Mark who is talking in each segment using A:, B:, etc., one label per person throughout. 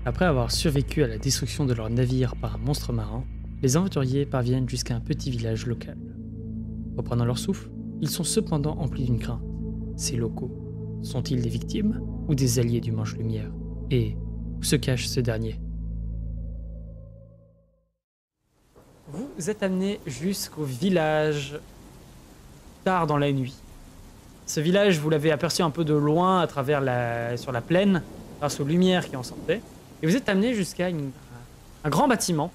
A: Après avoir survécu à la destruction de leur navire par un monstre marin, les aventuriers parviennent jusqu'à un petit village local. Reprenant leur souffle, ils sont cependant emplis d'une crainte. Ces locaux, sont-ils des victimes ou des alliés du Manche-Lumière? Et où se cache ce dernier? Vous êtes amené jusqu'au village tard dans la nuit. Ce village, vous l'avez aperçu un peu de loin à travers sur la plaine, grâce aux lumières qui en sortaient. Et vous êtes amené jusqu'à un grand bâtiment,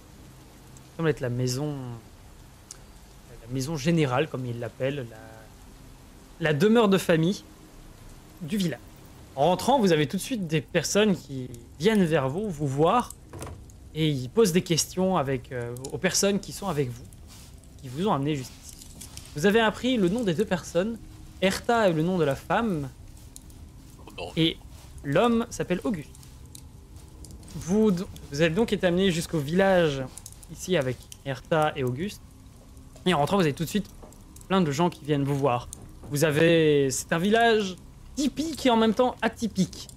A: qui semble être la maison générale, comme ils l'appellent, la demeure de famille du village. En rentrant, vous avez tout de suite des personnes qui viennent vers vous, vous voir, et ils posent des questions aux personnes qui sont avec vous, qui vous ont amené jusqu'ici. Vous avez appris le nom des deux personnes. Erta est le nom de la femme, et l'homme s'appelle Auguste. Vous avez donc été amené jusqu'au village, ici, avec Erta et Auguste. Et en rentrant, vous avez tout de suite plein de gens qui viennent vous voir. C'est un village typique et en même temps atypique.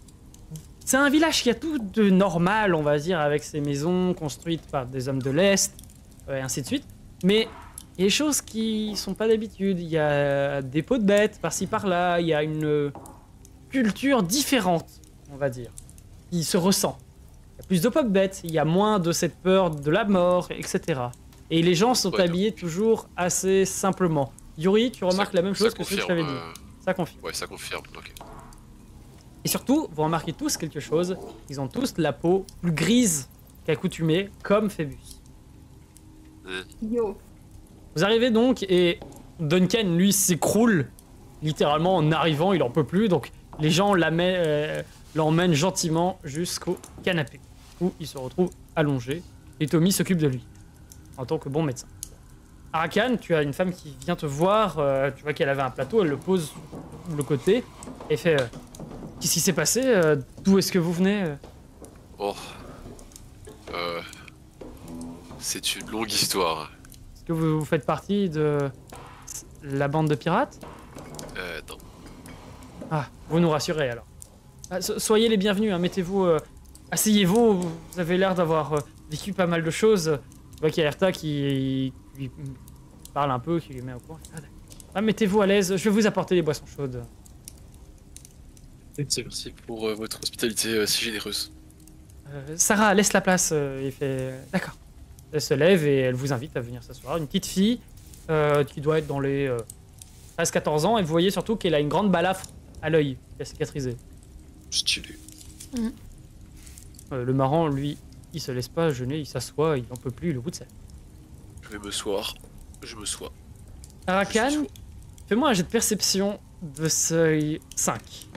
A: C'est un village qui a tout de normal, on va dire, avec ses maisons construites par des hommes de l'Est, et ainsi de suite. Mais il y a des choses qui sont pas d'habitude. Il y a des peaux de bêtes par-ci par-là. Il y a une culture différente, on va dire, qui se ressent. Il y a plus de peaux de bêtes, il y a moins de cette peur de la mort, etc. Et les gens sont habillés toujours assez simplement. Yuri, tu remarques la même chose que ce que je t'avais dit. Ça confirme.
B: Ouais, ça confirme, ok.
A: Et surtout, vous remarquez tous quelque chose, ils ont tous la peau plus grise qu'accoutumée, comme Phébus.
C: Yo.
A: Vous arrivez donc et Duncan, lui, s'écroule littéralement en arrivant, il en peut plus, donc les gens l'emmènent gentiment jusqu'au canapé, où il se retrouve allongé, et Tommy s'occupe de lui, en tant que bon médecin. Arakan, tu as une femme qui vient te voir, tu vois qu'elle avait un plateau, elle le pose de le côté, et fait qu'est-ce qui s'est passé? D'où est-ce que vous venez?
B: Oh. C'est une longue histoire.
A: Est-ce que vous faites partie de la bande de pirates?
B: Non.
A: Ah, vous nous rassurez alors. Ah, soyez les bienvenus, hein, mettez-vous, asseyez-vous, vous avez l'air d'avoir vécu pas mal de choses. Je vois qu'il y a Erta qui lui parle un peu, qui lui met au courant. Ah, mettez-vous à l'aise, je vais vous apporter des boissons chaudes.
B: Merci pour votre hospitalité si généreuse.
A: Sarah, laisse la place. Il fait d'accord. Elle se lève et elle vous invite à venir s'asseoir. Une petite fille qui doit être dans les 13-14 ans. Et vous voyez surtout qu'elle a une grande balafre à l'œil, qui a cicatrisé.
B: Stylé.
A: Le marrant, lui, il se laisse pas jeûner, il s'assoit, il en peut plus, le bout de sel.
B: Je vais me soir. Je me sois.
A: Arakan, fais-moi un jet de perception de seuil 5.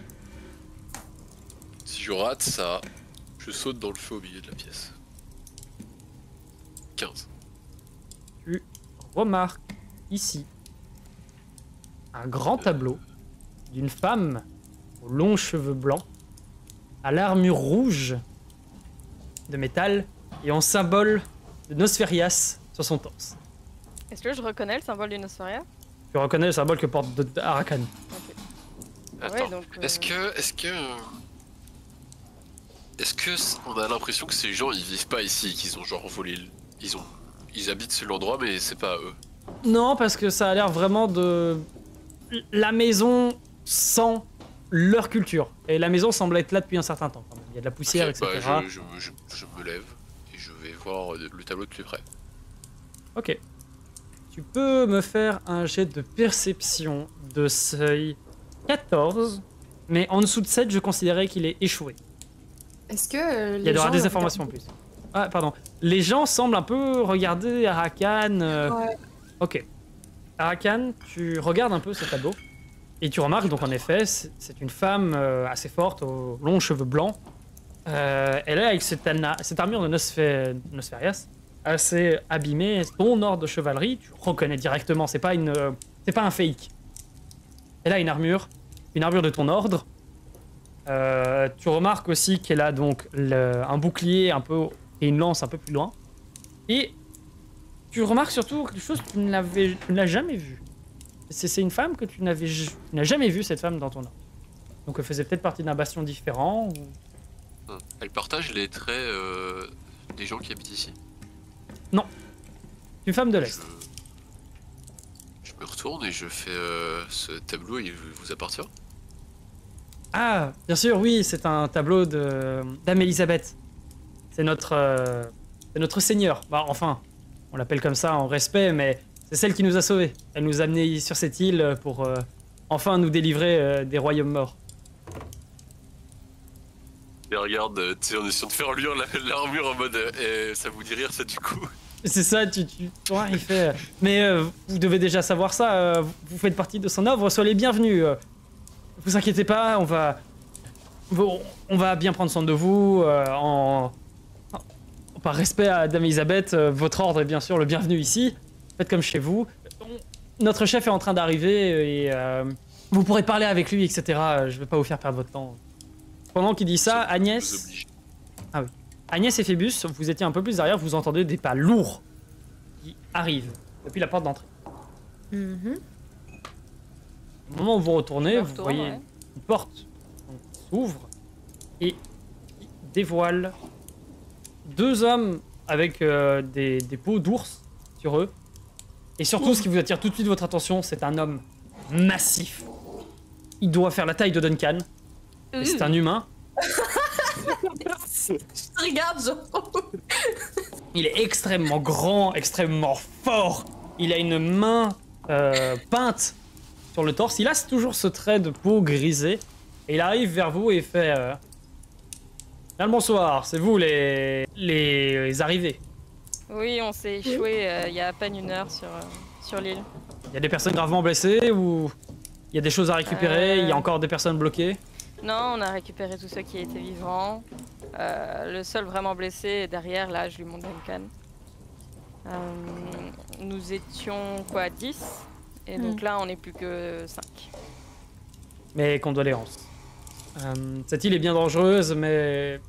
B: Si je rate ça, je saute dans le feu au milieu de la pièce. 15.
A: Tu remarques ici un grand tableau d'une femme aux longs cheveux blancs, à l'armure rouge de métal et en symbole de Nosferias sur son torse.
C: Est-ce que je reconnais le symbole du Nosferia?
A: Tu reconnais le symbole que porte Arakan.
C: Ok.
B: Attends,
C: Ouais, donc,
B: est-ce que on a l'impression que ces gens ils vivent pas ici, qu'ils ont genre volé, ils habitent sur l'endroit mais c'est pas eux.
A: Non, parce que ça a l'air vraiment de... La maison sent leur culture. Et la maison semble être là depuis un certain temps quand même. Il y a de la poussière,
B: Ok,
A: etc.
B: bah, je me lève et je vais voir le tableau de plus près.
A: Ok. Tu peux me faire un jet de perception de seuil 14, mais en dessous de 7, je considérais qu'il est échoué.
D: Est-ce que
A: Il y aura des informations en plus. Ah, pardon. Les gens semblent un peu regarder Arakan.
D: Ouais.
A: Ok. Arakan, tu regardes un peu ce tableau et tu remarques donc en effet, c'est une femme assez forte, aux longs cheveux blancs. Elle est avec cette armure de Nosferias, assez abîmée, ton ordre de chevalerie, tu reconnais directement, c'est pas un fake. Elle a une armure de ton ordre. Tu remarques aussi qu'elle a donc un bouclier un peu et une lance un peu plus loin. Et tu remarques surtout quelque chose que tu ne l'as jamais vu. C'est une femme que tu n'as jamais vue, cette femme, dans ton ordre. Donc elle faisait peut-être partie d'un bastion différent. Ou...
B: Elle partage les traits des gens qui habitent ici.
A: Une femme de l'Est.
B: Je me retourne et je fais ce tableau, il vous appartient?
A: Ah, bien sûr, oui, c'est un tableau de Dame Elisabeth. C'est notre seigneur. Bah, enfin, on l'appelle comme ça en respect, mais c'est celle qui nous a sauvés. Elle nous a amenés sur cette île pour enfin nous délivrer des royaumes morts.
B: Et regarde, tu sais, en essayant de faire luire l'armure en mode ça vous dit rire ça du coup?
A: C'est ça, ouais, il fait. Mais vous devez déjà savoir ça. Vous faites partie de son œuvre. Soyez les bienvenus. Vous inquiétez pas, on va bien prendre soin de vous. Par respect à Dame Elisabeth, votre ordre est bien sûr le bienvenu ici. Faites comme chez vous. Notre chef est en train d'arriver et vous pourrez parler avec lui, etc. Je vais pas vous faire perdre votre temps. Pendant qu'il dit ça, Agnès. Ah oui. Agnès et Phébus, vous étiez un peu plus derrière, vous entendez des pas lourds qui arrivent depuis la porte d'entrée. Au moment où vous retournez, vous voyez une porte qui s'ouvre et qui dévoile deux hommes avec des peaux d'ours sur eux. Et surtout, ce qui vous attire tout de suite votre attention, c'est un homme massif. Il doit faire la taille de Duncan. Et c'est un humain.
D: Je te regarde, genre.
A: Il est extrêmement grand, extrêmement fort. Il a une main peinte sur le torse. Il a toujours ce trait de peau grisée. Et il arrive vers vous et fait... Bien le bonsoir, c'est vous les arrivés.
C: Oui, on s'est échoué il y a à peine une heure sur l'île.
A: Il y a des personnes gravement blessées ou il y a des choses à récupérer, il y a encore des personnes bloquées?
C: Non, on a récupéré tous ceux qui étaient vivants. Le seul vraiment blessé est derrière, là, je lui montre Duncan. Nous étions, quoi, 10? Et donc là, on n'est plus que 5.
A: Mes condoléances. Cette île est bien dangereuse, mais...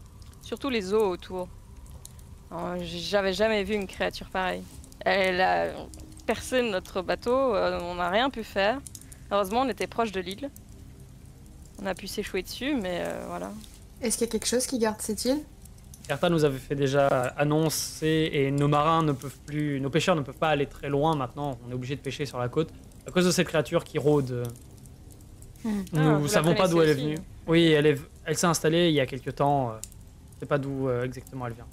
C: Surtout les eaux autour. J'avais jamais vu une créature pareille. Elle a percé notre bateau, on n'a rien pu faire. Heureusement, on était proche de l'île. On a pu s'échouer dessus, mais voilà.
D: Est-ce qu'il y a quelque chose qui garde cette île?
A: Carta nous avait fait déjà annoncer et nos marins ne peuvent plus, nos pêcheurs ne peuvent pas aller très loin maintenant. On est obligé de pêcher sur la côte à cause de cette créature qui rôde. Nous savons pas d'où elle est venue. Oui, elle s'est installée il y a quelques temps. Je sais pas d'où exactement elle vient.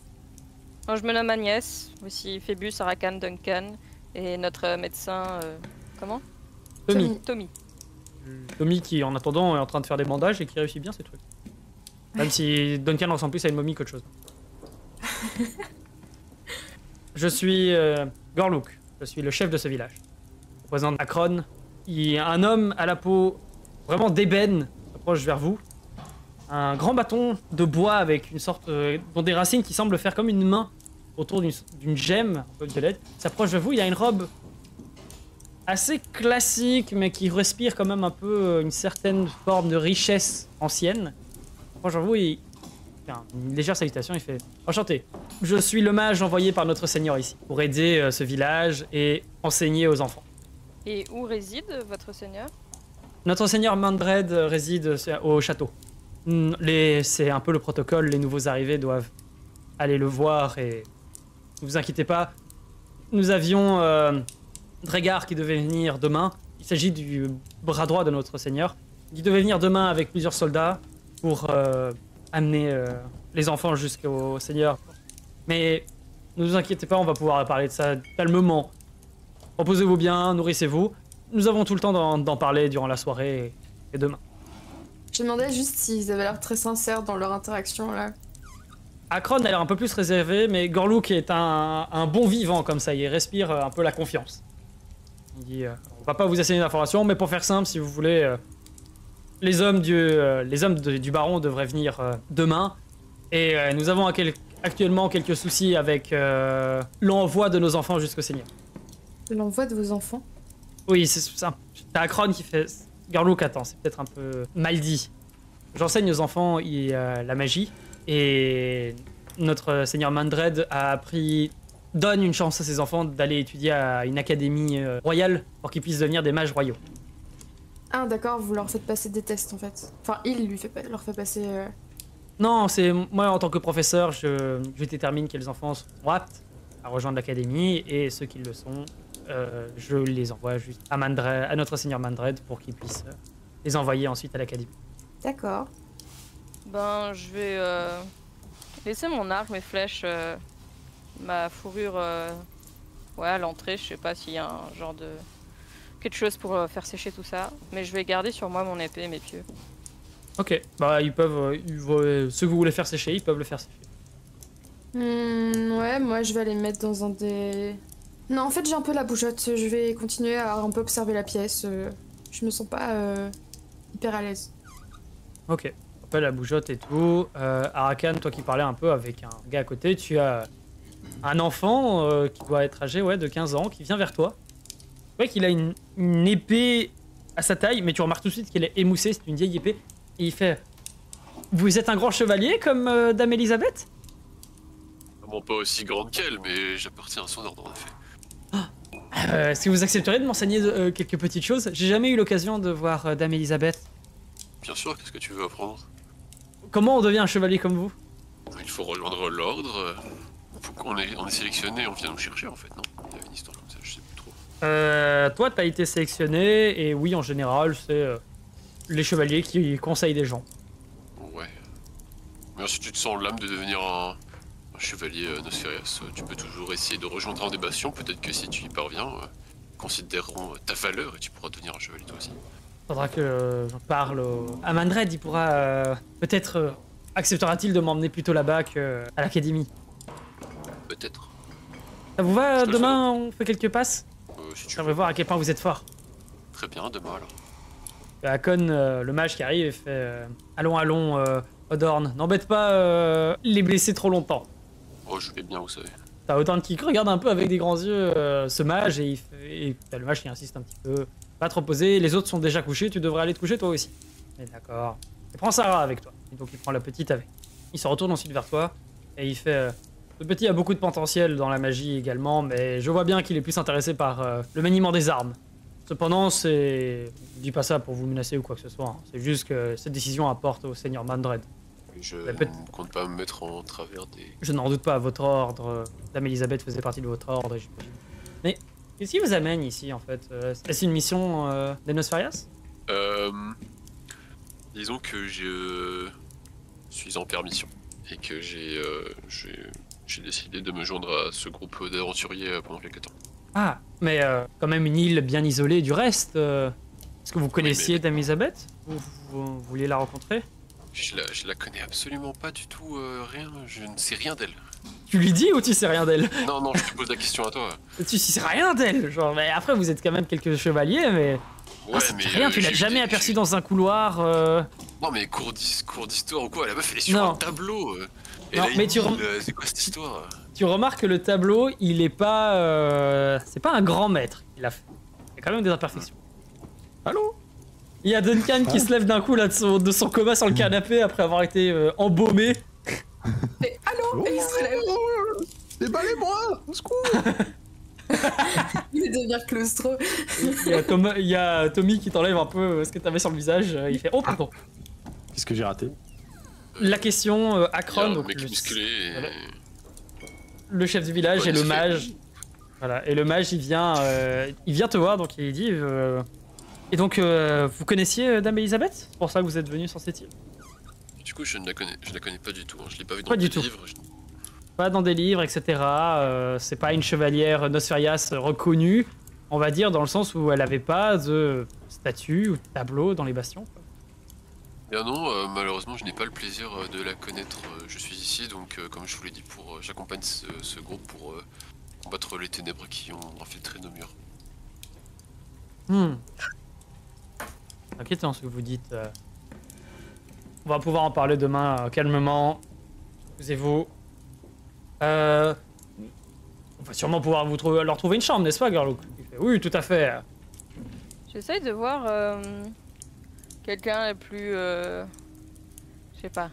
C: Moi, je me nomme Agnès, aussi Phébus, Arakan, Duncan et notre médecin. Comment?
A: Tommy. Tommy qui, en attendant, est en train de faire des bandages et qui réussit bien ses trucs. Même si Duncan ressemble plus à une momie qu'autre chose. Je suis Gorlook. Je suis le chef de ce village. Je représente Akron. Un homme à la peau vraiment d'ébène s'approche vers vous. Un grand bâton de bois avec une sorte dont des racines qui semblent faire comme une main autour d'une gemme un peu violette. S'approche de vous. Il a une robe assez classique, mais qui respire quand même un peu une certaine forme de richesse ancienne. Franchement, vous, il fait une légère salutation, il fait « Enchanté, je suis le mage envoyé par notre seigneur ici, pour aider ce village et enseigner aux enfants. »
C: Et où réside votre seigneur?
A: Notre seigneur Mandred réside au château. C'est un peu le protocole, les nouveaux arrivés doivent aller le voir et... Ne vous inquiétez pas, nous avions... Drégar qui devait venir demain. Il s'agit du bras droit de notre seigneur. Il devait venir demain avec plusieurs soldats pour amener les enfants jusqu'au seigneur. Mais ne vous inquiétez pas, on va pouvoir parler de ça calmement. Reposez-vous bien, nourrissez-vous. Nous avons tout le temps d'en parler durant la soirée et demain.
D: Je demandais juste s'ils avaient l'air très sincères dans leur interaction là.
A: Akron a l'air un peu plus réservé, mais Gorlook est un bon vivant comme ça. Il respire un peu la confiance. Il dit, on va pas vous assigner d'informations, mais pour faire simple, si vous voulez, les hommes du baron devraient venir demain. Et nous avons actuellement quelques soucis avec l'envoi de nos enfants jusqu'au Seigneur.
D: L'envoi de vos enfants?
A: Oui, c'est Akron qui fait... Gorlook, attends, c'est peut-être un peu mal dit. J'enseigne aux enfants la magie, et notre Seigneur Mandred a appris... donne une chance à ses enfants d'aller étudier à une académie royale pour qu'ils puissent devenir des mages royaux.
D: Ah d'accord, vous leur faites passer des tests en fait. Enfin, il leur fait passer...
A: Non, c'est moi en tant que professeur, je détermine quels enfants sont aptes à rejoindre l'académie et ceux qui le sont, je les envoie juste à notre seigneur Mandred pour qu'il puisse les envoyer ensuite à l'académie.
D: D'accord.
C: Ben, je vais laisser mon arc, mes flèches, ma fourrure ouais, à l'entrée. Je sais pas s'il y a un genre de... quelque chose pour faire sécher tout ça. Mais je vais garder sur moi mon épée et mes pieux.
A: Ok, bah ils peuvent, ceux que vous voulez faire sécher, ils peuvent le faire sécher.
D: Ouais, moi je vais aller mettre dans un des... Non, en fait j'ai un peu la bougeotte, je vais continuer à un peu observer la pièce. Je me sens pas hyper à l'aise.
A: Ok, après la bougeotte et tout. Arakan, toi qui parlais un peu avec un gars à côté, tu as un enfant qui doit être âgé de 15 ans qui vient vers toi. Tu vois qu'il a une épée à sa taille, mais tu remarques tout de suite qu'elle est émoussée, c'est une vieille épée. Et il fait... Vous êtes un grand chevalier comme Dame Elisabeth?
B: Vraiment pas aussi grande qu'elle, mais j'appartiens à son ordre en effet.
A: Est-ce que vous accepteriez de m'enseigner quelques petites choses? J'ai jamais eu l'occasion de voir Dame Elisabeth.
B: Bien sûr, qu'est-ce que tu veux apprendre?
A: Comment on devient un chevalier comme vous?
B: Il faut rejoindre l'ordre. On est sélectionné, on vient nous chercher en fait, non? Il y avait une histoire comme ça, je sais plus trop.
A: Toi, t'as été sélectionné, et oui, en général, c'est les chevaliers qui conseillent des gens.
B: Ouais. Mais si tu te sens l'âme de devenir un chevalier Nosferias, tu peux toujours essayer de rejoindre en des bastions. Peut-être que si tu y parviens, considéreront ta valeur et tu pourras devenir un chevalier toi aussi.
A: Faudra que j'en parle à Mandred, il pourra... peut-être acceptera-t-il de m'emmener plutôt là-bas qu'à l'académie.
B: Peut-être.
A: Ça vous va,
B: Je te le
A: demain on fait quelques passes?
B: Si tu
A: J'aimerais
B: veux.
A: voir à quel point vous êtes fort.
B: Très bien, demain alors.
A: Akon, le mage qui arrive, et fait allons, allons, Odorn, n'embête pas les blessés trop longtemps.
B: Oh, je vais bien, vous savez.
A: T'as Odorn qui regarde un peu avec des grands yeux ce mage, et t'as le mage qui insiste un petit peu. Pas trop posé, les autres sont déjà couchés, tu devrais aller te coucher toi aussi. Mais d'accord. Et prends Sarah avec toi. Et donc il prend la petite avec. Il se retourne ensuite vers toi, et il fait... ce petit a beaucoup de potentiel dans la magie également, mais je vois bien qu'il est plus intéressé par le maniement des armes. Cependant, je dis pas ça pour vous menacer ou quoi que ce soit. Hein. C'est juste que cette décision apporte au seigneur Mandred.
B: Je
A: Mais
B: ne compte pas me mettre en travers des...
A: Je n'en doute pas, votre ordre. Dame Elisabeth faisait partie de votre ordre, j'imagine. Mais qu'est-ce qui vous amène ici, en fait? Est-ce une mission des Nosferias?
B: Disons que je suis en permission et que j'ai décidé de me joindre à ce groupe d'aventuriers pendant quelques temps.
A: Ah, mais quand même une île bien isolée du reste. Est-ce que vous connaissiez
B: mais-
A: Dame Elisabeth? Vous vouliez la rencontrer?
B: Je la connais absolument pas du tout, rien, je ne sais rien d'elle.
A: Tu lui dis ou tu sais rien d'elle?
B: Non, non, je te pose la question à toi.
A: Tu sais rien d'elle, genre, mais après vous êtes quand même quelques chevaliers, mais...
B: Ouais,
A: c'est rien, tu l'as jamais aperçu dans un couloir...
B: Non, mais cours d'histoire ou quoi? La meuf, elle est sur
A: Non.
B: un tableau. Elle
A: Non,
B: a une
A: mais
B: île, c'est quoi cette histoire?
A: Tu remarques que le tableau, il est pas... c'est pas un grand maître qu'il a fait. Il y a quand même des imperfections. Allô? Il y a Duncan qui se lève d'un coup là de son coma sur le canapé après avoir été embaumé.
D: Et allô? Et il se relève.
E: Déballez-moi! Au secours!
D: Il va devenir claustro.
A: Il y a Tommy qui t'enlève un peu ce que t'avais sur le visage. Il fait « Oh, pardon !»
E: Qu'est-ce que j'ai raté?
A: La question,
B: Il y a
A: Akron,
B: un
A: donc
B: mec musclé et...
A: Voilà. Le chef du village et le mage. Voilà, et le mage il vient te voir, donc il dit... Et donc, vous connaissiez Dame Elisabeth? C'est pour ça que vous êtes venu sur cette île?
B: Du coup, je la connais pas du tout. Hein. Je l'ai pas vu dans
A: Pas
B: des
A: du tout.
B: livres.
A: Pas dans des livres, etc. C'est pas une chevalière Nosferias reconnue, on va dire, dans le sens où elle avait pas de statue ou de tableau dans les bastions. Quoi.
B: Bien non, malheureusement, je n'ai pas le plaisir de la connaître. Je suis ici, donc comme je vous l'ai dit, j'accompagne ce groupe pour combattre les ténèbres qui ont infiltré nos murs.
A: Inquiétant ce que vous dites. On va pouvoir en parler demain calmement. Excusez-vous. On va sûrement pouvoir leur trouver une chambre, n'est-ce pas, Garlouk? Il fait, oui, tout à fait.
C: J'essaye de voir quelqu'un le plus... je sais pas.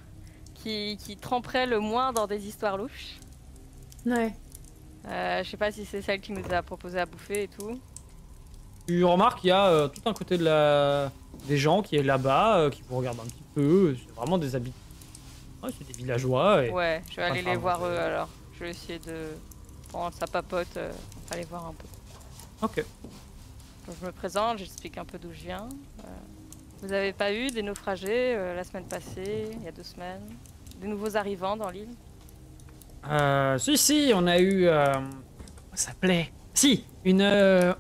C: Qui tremperait le moins dans des histoires louches.
D: Ouais.
C: Je sais pas si c'est celle qui nous a proposé à bouffer et tout.
A: Tu remarques qu'il y a tout un côté des gens qui est là-bas, qui vous regardent un petit peu. C'est vraiment des habits Ouais, c'est des villageois. Et...
C: Ouais, je vais aller
A: Enfin,
C: les voir
A: bon,
C: eux alors. Je vais essayer de... Pendant que ça papote, aller voir un peu.
A: Ok.
C: Donc, je me présente, j'explique un peu d'où je viens. Vous avez pas eu des naufragés la semaine passée, il y a 2 semaines? Des nouveaux arrivants dans l'île?
A: Si, on a eu... comment ça s'appelait? Si, une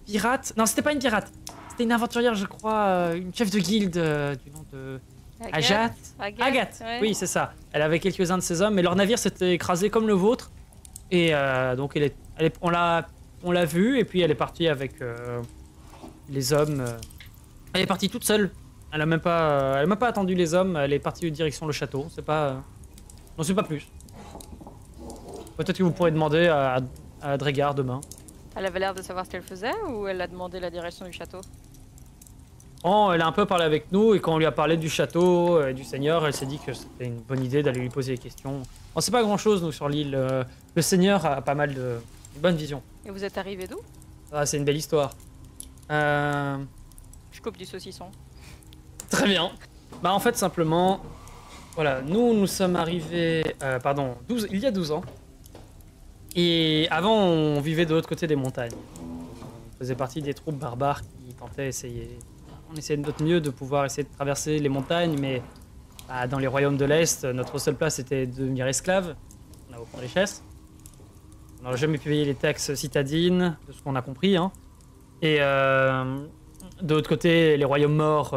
A: pirate... Non, c'était pas une pirate. C'était une aventurière, je crois, une chef de guilde du nom de... Agathe,
C: ouais.
A: oui, c'est ça. Elle avait quelques-uns de ses hommes, mais leur navire s'était écrasé comme le vôtre. Et donc, on l'a vue, et puis elle est partie avec les hommes. Elle est partie toute seule. Elle a même pas attendu les hommes. Elle est partie direction le château. C'est pas... Non, c'est pas plus. Peut-être que vous pourrez demander à Drégar demain.
C: Elle avait l'air de savoir ce qu'elle faisait ou elle a demandé la direction du château?
A: Oh, elle a un peu parlé avec nous et quand on lui a parlé du château et du seigneur, elle s'est dit que c'était une bonne idée d'aller lui poser des questions. On sait pas grand chose nous sur l'île. Le seigneur a pas mal de bonnes visions.
C: Et vous êtes arrivé d'où?
A: Ah, c'est une belle histoire.
C: Je coupe du saucisson.
A: Très bien. Bah en fait simplement, voilà, nous sommes arrivés, il y a 12 ans. Et avant on vivait de l'autre côté des montagnes. On faisait partie des troupes barbares qui tentaient on essayait de notre mieux de pouvoir essayer de traverser les montagnes, mais bah, dans les royaumes de l'Est, notre seule place était de devenir esclave. On a aucune richesse. On n'a jamais pu payer les taxes citadines, de ce qu'on a compris. Hein. Et de l'autre côté, les royaumes morts,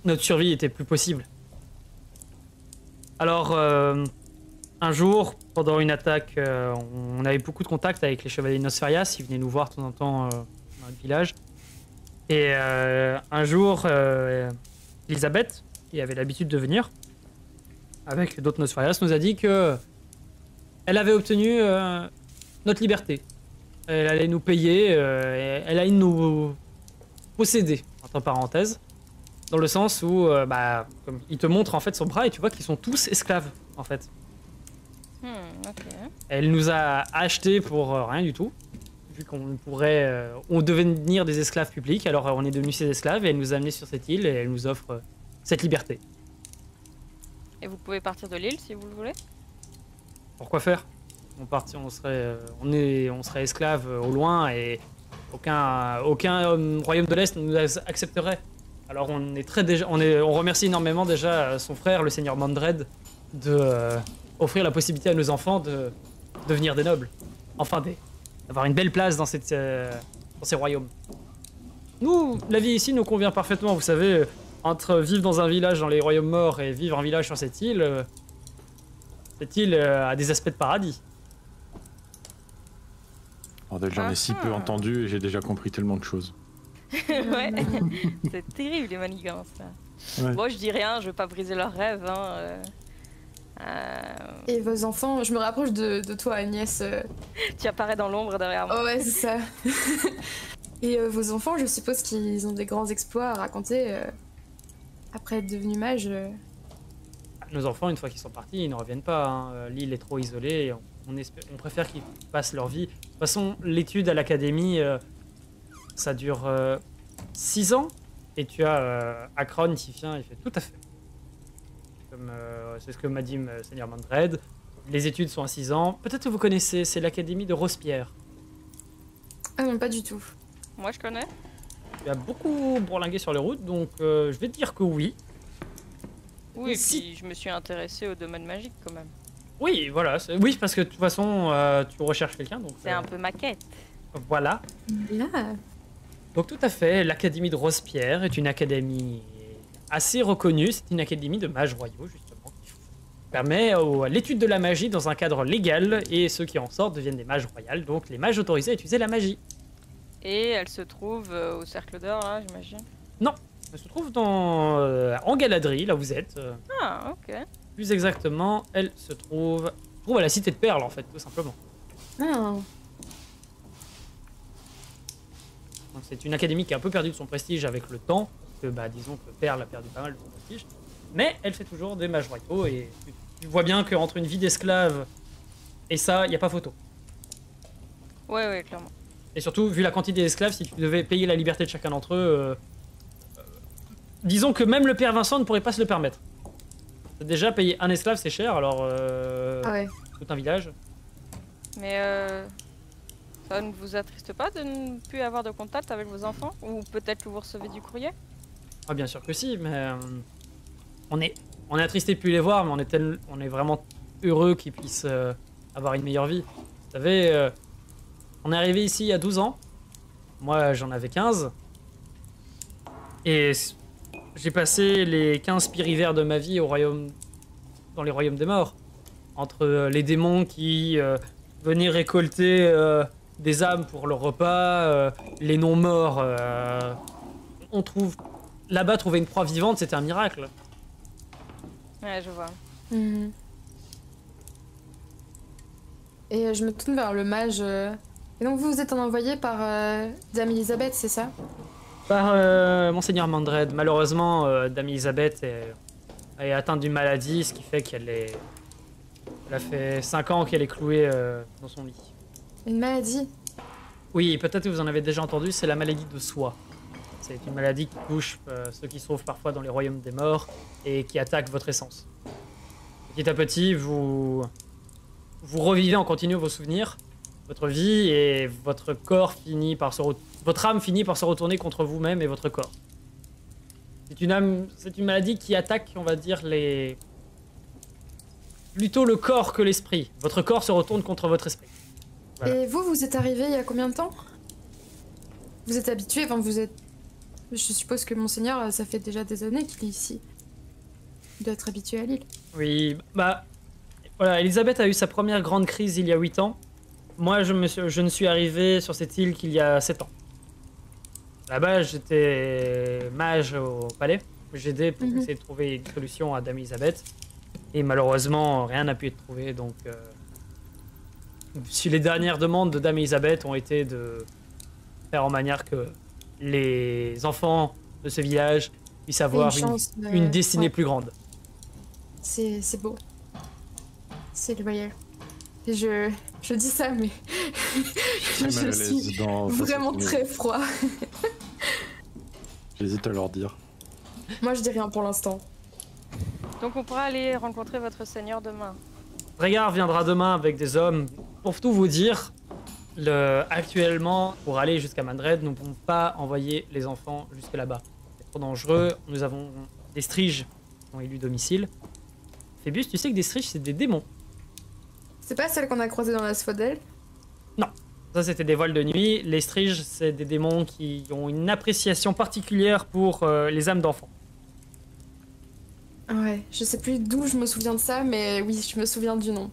A: notre survie était plus possible. Alors, un jour, pendant une attaque, on avait beaucoup de contacts avec les chevaliers de Nosferias. Ils venaient nous voir de temps en temps dans notre village. Et un jour, Elisabeth, qui avait l'habitude de venir, avec d'autres Nosferias, nous a dit que elle avait obtenu notre liberté. Elle allait nous payer, elle allait nous posséder, entre parenthèses, dans le sens où, comme il te montre en fait son bras et tu vois qu'ils sont tous esclaves, en fait.
C: Ok.
A: Elle nous a achetés pour rien du tout. Vu qu'on pourrait, on devait devenir des esclaves publics, alors on est devenus ses esclaves et elle nous a amenés sur cette île et elle nous offre cette liberté.
C: Et vous pouvez partir de l'île si vous le voulez?
A: Pourquoi faire? On serait esclaves au loin et aucun royaume de l'Est ne nous accepterait. Alors on remercie énormément déjà son frère, le seigneur Mandred, de offrir la possibilité à nos enfants de devenir des nobles. Enfin d'avoir une belle place dans ces royaumes. Nous, la vie ici nous convient parfaitement, vous savez, entre vivre dans un village dans les royaumes morts et vivre en village sur cette île a des aspects de paradis.
E: Bordel, j'en ai si peu entendu et j'ai déjà compris tellement de choses.
C: Ouais, c'est terrible les manigances là.
E: Ouais.
C: Bon, je dis rien, je veux pas briser leurs rêves. Hein.
D: Et vos enfants, je me rapproche de toi Agnès.
C: Tu apparais dans l'ombre derrière moi.
D: Oh ouais, c'est ça. Et vos enfants, je suppose qu'ils ont des grands exploits à raconter après être devenus mages.
A: Nos enfants, une fois qu'ils sont partis, ils ne reviennent pas. Hein. L'île est trop isolée et on préfère qu'ils passent leur vie. De toute façon, l'étude à l'académie, ça dure 6 ans. Et tu as Akron qui vient, il fait tout à fait. C'est ce que m'a dit Seigneur Mandred. Les études sont à 6 ans. Peut-être que vous connaissez, c'est l'académie de Rosepierre.
D: Ah non, pas du tout.
C: Moi je connais.
A: Tu as beaucoup bourlingué sur les routes, donc je vais te dire que oui.
C: Oui, et
A: Si-
C: puis je me suis intéressée au domaine magique quand même.
A: Oui, voilà. Oui, parce que de toute façon, tu recherches quelqu'un, donc...
C: C'est un peu ma quête.
A: Voilà.
D: Là.
A: Donc tout à fait, l'académie de Rosepierre est une académie assez reconnue. C'est une académie de mages royaux, justement, qui permet à l'étude de la magie dans un cadre légal, et ceux qui en sortent deviennent des mages royaux, donc les mages autorisés à utiliser la magie.
C: Et elle se trouve au cercle d'or là, j'imagine.
A: Elle se trouve en Galadriel, là où vous êtes.
C: Ah, ok.
A: Plus exactement, elle se trouve à la cité de Perles, en fait, tout simplement.
D: Ah.
A: Donc c'est une académie qui a un peu perdu de son prestige avec le temps, que disons que Perle a perdu pas mal de son prestige, mais elle fait toujours des mages royaux et tu vois bien qu'entre une vie d'esclave et ça, il n'y a pas photo.
C: Ouais, clairement.
A: Et surtout, vu la quantité d'esclaves, si tu devais payer la liberté de chacun d'entre eux, disons que même le père Vincent ne pourrait pas se le permettre. Déjà, payer un esclave, c'est cher, alors...
D: Ah ouais.
A: Tout un village.
C: Mais ça ne vous attriste pas de ne plus avoir de contact avec vos enfants? Ou peut-être que vous recevez du courrier?
A: Ah, bien sûr que si, mais... on est attristé de plus les voir, mais on est vraiment heureux qu'ils puissent avoir une meilleure vie. Vous savez, on est arrivé ici il y a 12 ans. Moi, j'en avais 15. Et j'ai passé les 15 pires hivers de ma vie dans les royaumes des morts. Entre les démons qui venaient récolter des âmes pour leur repas, les non-morts. Là-bas, trouver une proie vivante, c'était un miracle.
C: Ouais, je vois.
D: Mhm. Et je me tourne vers le mage. Et donc vous êtes envoyé par Dame Elisabeth, c'est ça?
A: Par Monseigneur Mandred. Malheureusement, Dame Elisabeth est atteinte d'une maladie, ce qui fait elle a fait 5 ans qu'elle est clouée dans son lit.
D: Une maladie?
A: Oui, peut-être que vous en avez déjà entendu, c'est la maladie de soie. C'est une maladie qui touche ceux qui se trouvent parfois dans les royaumes des morts et qui attaque votre essence. Petit à petit, vous revivez en continu vos souvenirs, votre vie, et votre corps finit par votre âme finit par se retourner contre vous-même et votre corps. C'est une maladie qui attaque, on va dire, plutôt le corps que l'esprit. Votre corps se retourne contre votre esprit. Voilà.
D: Et vous êtes arrivé il y a combien de temps? Vous êtes habitué, enfin vous êtes... Je suppose que Monseigneur, ça fait déjà des années qu'il est ici. Il doit être habitué à l'île.
A: Oui, bah... Voilà, Elisabeth a eu sa première grande crise il y a 8 ans. Moi, je ne suis arrivé sur cette île qu'il y a 7 ans. Là-bas, j'étais mage au palais. J'aidais pour essayer de trouver une solution à Dame Elisabeth. Et malheureusement, rien n'a pu être trouvé, donc... Si les dernières demandes de Dame Elisabeth ont été de faire en manière que les enfants de ce village puissent avoir une destinée plus grande.
D: C'est beau. C'est loyal. Et je dis ça, mais je suis vraiment très froid.
E: J'hésite à leur dire.
D: Moi, je dis rien pour l'instant.
C: Donc on pourra aller rencontrer votre seigneur demain.
A: Dregard viendra demain avec des hommes. Pour tout vous dire, actuellement, pour aller jusqu'à Mandred, nous ne pouvons pas envoyer les enfants jusque là-bas. C'est trop dangereux. Nous avons des striges qui ont élu domicile. Phébus, tu sais que des striges, c'est des démons.
D: C'est pas celle qu'on a croisée dans la Sfodel?
A: Non. Ça, c'était des voiles de nuit. Les striges, c'est des démons qui ont une appréciation particulière pour les âmes d'enfants.
D: Ouais, je sais plus d'où je me souviens de ça, mais oui, je me souviens du nom.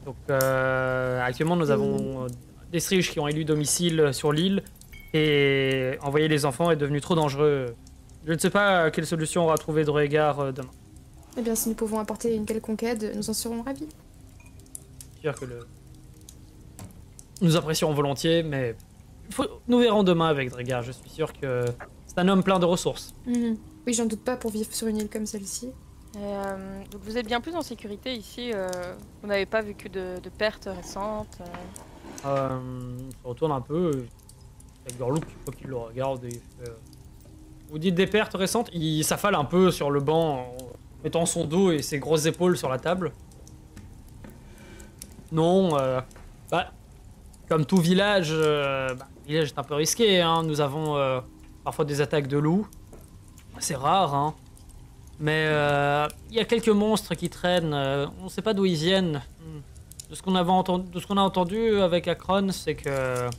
A: Donc, actuellement, nous avons des striges qui ont élu domicile sur l'île, et envoyer les enfants est devenu trop dangereux. Je ne sais pas quelle solution aura trouvé Dregard demain.
D: Eh bien, si nous pouvons apporter une quelconque aide, nous en serons ravis.
A: C'est-à-dire que nous apprécions volontiers, mais nous verrons demain avec Dregard. Je suis sûr que c'est un homme plein de ressources.
D: Oui, j'en doute pas pour vivre sur une île comme celle-ci.
C: Donc vous êtes bien plus en sécurité ici. Vous n'avez pas vécu de pertes récentes.
A: On se retourne un peu. Avec Gorlouk, il faut qu'il le regarde. Et fait, vous dites des pertes récentes? Il s'affale un peu sur le banc en mettant son dos et ses grosses épaules sur la table. Non, comme tout village, le village est un peu risqué. Hein. Nous avons parfois des attaques de loups. C'est rare, hein. Mais il y a quelques monstres qui traînent. On ne sait pas d'où ils viennent. De ce qu'on a entendu avec Akron, c'est que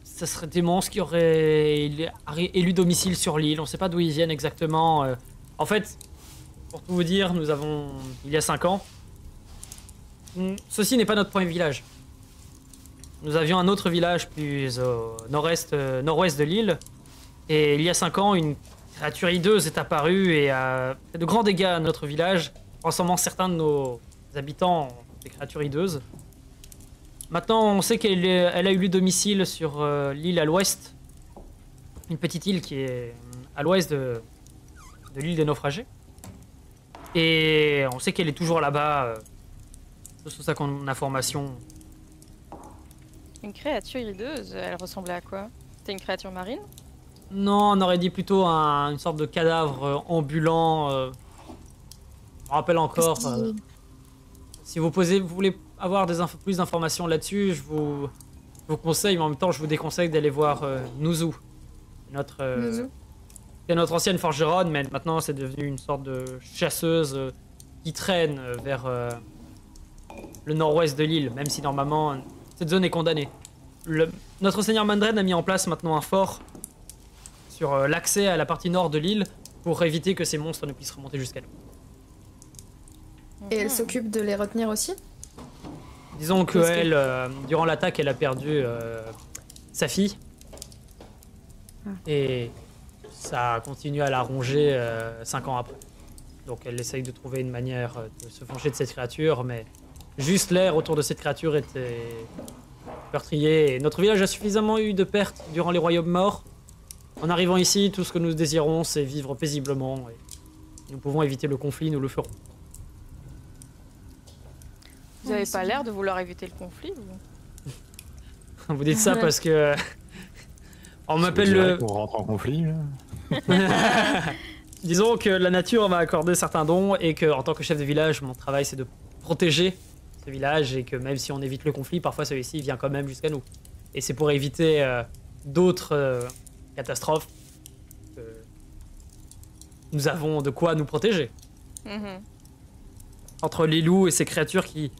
A: ça serait des monstres qui auraient élu domicile sur l'île. On ne sait pas d'où ils viennent exactement. En fait, pour tout vous dire, nous avons, il y a 5 ans, ceci n'est pas notre premier village. Nous avions un autre village plus au nord-ouest de l'île. Et il y a 5 ans, une créature hideuse est apparue et a fait de grands dégâts à notre village, transformant certains de nos habitants en des créatures hideuses. Maintenant, on sait qu'elle a eu lieu domicile sur l'île à l'ouest. Une petite île qui est à l'ouest de l'île des naufragés. Et on sait qu'elle est toujours là-bas. C'est tout ça qu'on a information.
C: Une créature hideuse, elle ressemblait à quoi? C'était une créature marine?
A: Non, on aurait dit plutôt une sorte de cadavre ambulant rappelle encore,
D: Qu'est-ce qui-
A: si vous voulez avoir plus d'informations là-dessus, je vous conseille, mais en même temps, je vous déconseille d'aller voir Nuzu, notre,
D: Nuzu
A: qui est notre ancienne forgeronne, mais maintenant c'est devenu une sorte de chasseuse qui traîne vers le nord-ouest de l'île, même si normalement cette zone est condamnée. Notre seigneur Mandred a mis en place maintenant un fort sur l'accès à la partie nord de l'île pour éviter que ces monstres ne puissent remonter jusqu'à nous.
D: Et elle s'occupe de les retenir aussi?
A: Disons que
D: Est-ce que-
A: elle, durant l'attaque, elle a perdu sa fille.
D: Ah.
A: Et ça continue à la ronger 5 ans après. Donc elle essaye de trouver une manière de se venger de cette créature, mais juste l'air autour de cette créature était meurtrier. Et notre village a suffisamment eu de pertes durant les royaumes morts. En arrivant ici, tout ce que nous désirons, c'est vivre paisiblement. Et nous pouvons éviter le conflit, nous le ferons.
C: Vous avez pas l'air de vouloir éviter le conflit, vous?
A: Vous dites ça parce que... On m'appelle
E: Ça veut
A: le...
E: dire qu'on rentre en conflit, là.
A: Disons que la nature m'a accordé certains dons et que, en tant que chef de village, mon travail c'est de protéger ce village et que même si on évite le conflit, parfois celui-ci vient quand même jusqu'à nous. Et c'est pour éviter d'autres catastrophes que nous avons de quoi nous protéger.
C: Mhm.
A: Entre les loups et ces créatures qui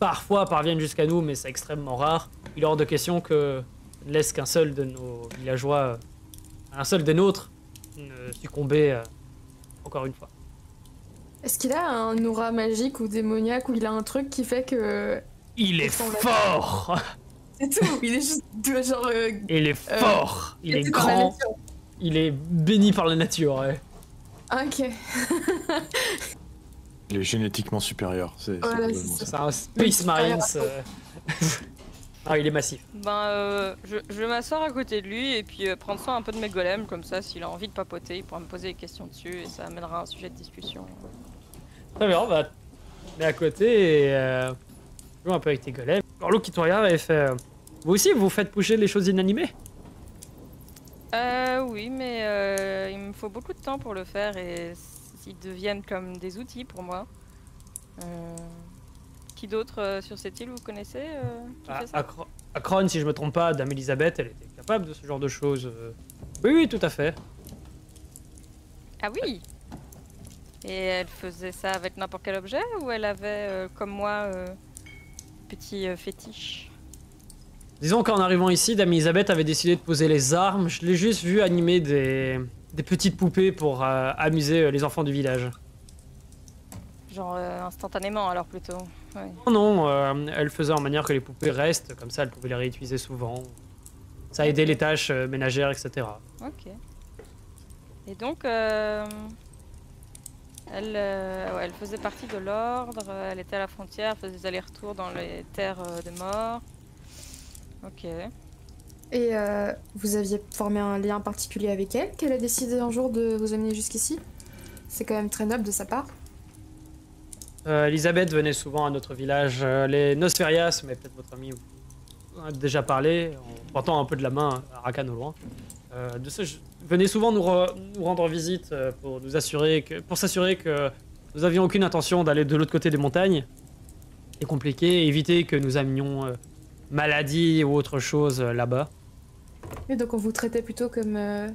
A: parfois parviennent jusqu'à nous, mais c'est extrêmement rare, il est hors de question que ne laisse qu'un seul de nos villageois, un seul des nôtres, ne succomber encore une fois.
D: Est-ce qu'il a un aura magique ou démoniaque ou il a un truc qui fait que...
A: Il est
D: Ils sont là.
A: fort.
D: C'est tout, il est juste genre...
A: Il est fort. Il est
D: gâté par la
A: grand.
D: nature.
A: Il est béni par la nature, ouais.
D: Ah, ok.
E: Il est génétiquement supérieur. C'est
D: Voilà,
E: complètement
D: c'est
A: C'est un Space Marines. Ah, il est massif.
C: Ben, je vais m'asseoir à côté de lui et puis prendre soin un peu de mes golems, comme ça, s'il a envie de papoter, il pourra me poser des questions dessus et ça amènera un sujet de discussion.
A: Très bien, on va aller à côté et jouer un peu avec tes golems. Orlo qui te regarde et fait vous aussi, vous faites bouger les choses inanimées?
C: Oui, mais il me faut beaucoup de temps pour le faire et s'ils deviennent comme des outils pour moi. Qui d'autre sur cette île vous connaissez qui fait ça?
A: À Kron, si je me trompe pas, Dame Elisabeth, elle était capable de ce genre de choses. Oui, oui, tout à fait.
C: Ah oui. Et elle faisait ça avec n'importe quel objet ou elle avait, comme moi, petit fétiche?
A: Disons qu'en arrivant ici, Dame Elisabeth avait décidé de poser les armes. Je l'ai juste vu animer des petites poupées pour amuser les enfants du village.
C: Genre instantanément alors plutôt. Ouais.
A: Non, elle faisait en manière que les poupées restent, comme ça elle pouvait les réutiliser souvent. Ça aidait les tâches ménagères, etc.
C: Ok. Et donc, elle faisait partie de l'ordre, elle était à la frontière, faisait des allers-retours dans les terres des morts. Ok.
D: Et vous aviez formé un lien particulier avec elle, qu'elle a décidé un jour de vous amener jusqu'ici? C'est quand même très noble de sa part.
A: Elisabeth venait souvent à notre village, les Nosferias, mais peut-être votre ami vous en a déjà parlé, en portant un peu de la main à Rakan au loin. Venait souvent nous rendre visite pour s'assurer que nous avions aucune intention d'aller de l'autre côté des montagnes. C'est compliqué, éviter que nous amenions maladie ou autre chose là-bas.
D: Et donc on vous traitait plutôt comme...
A: De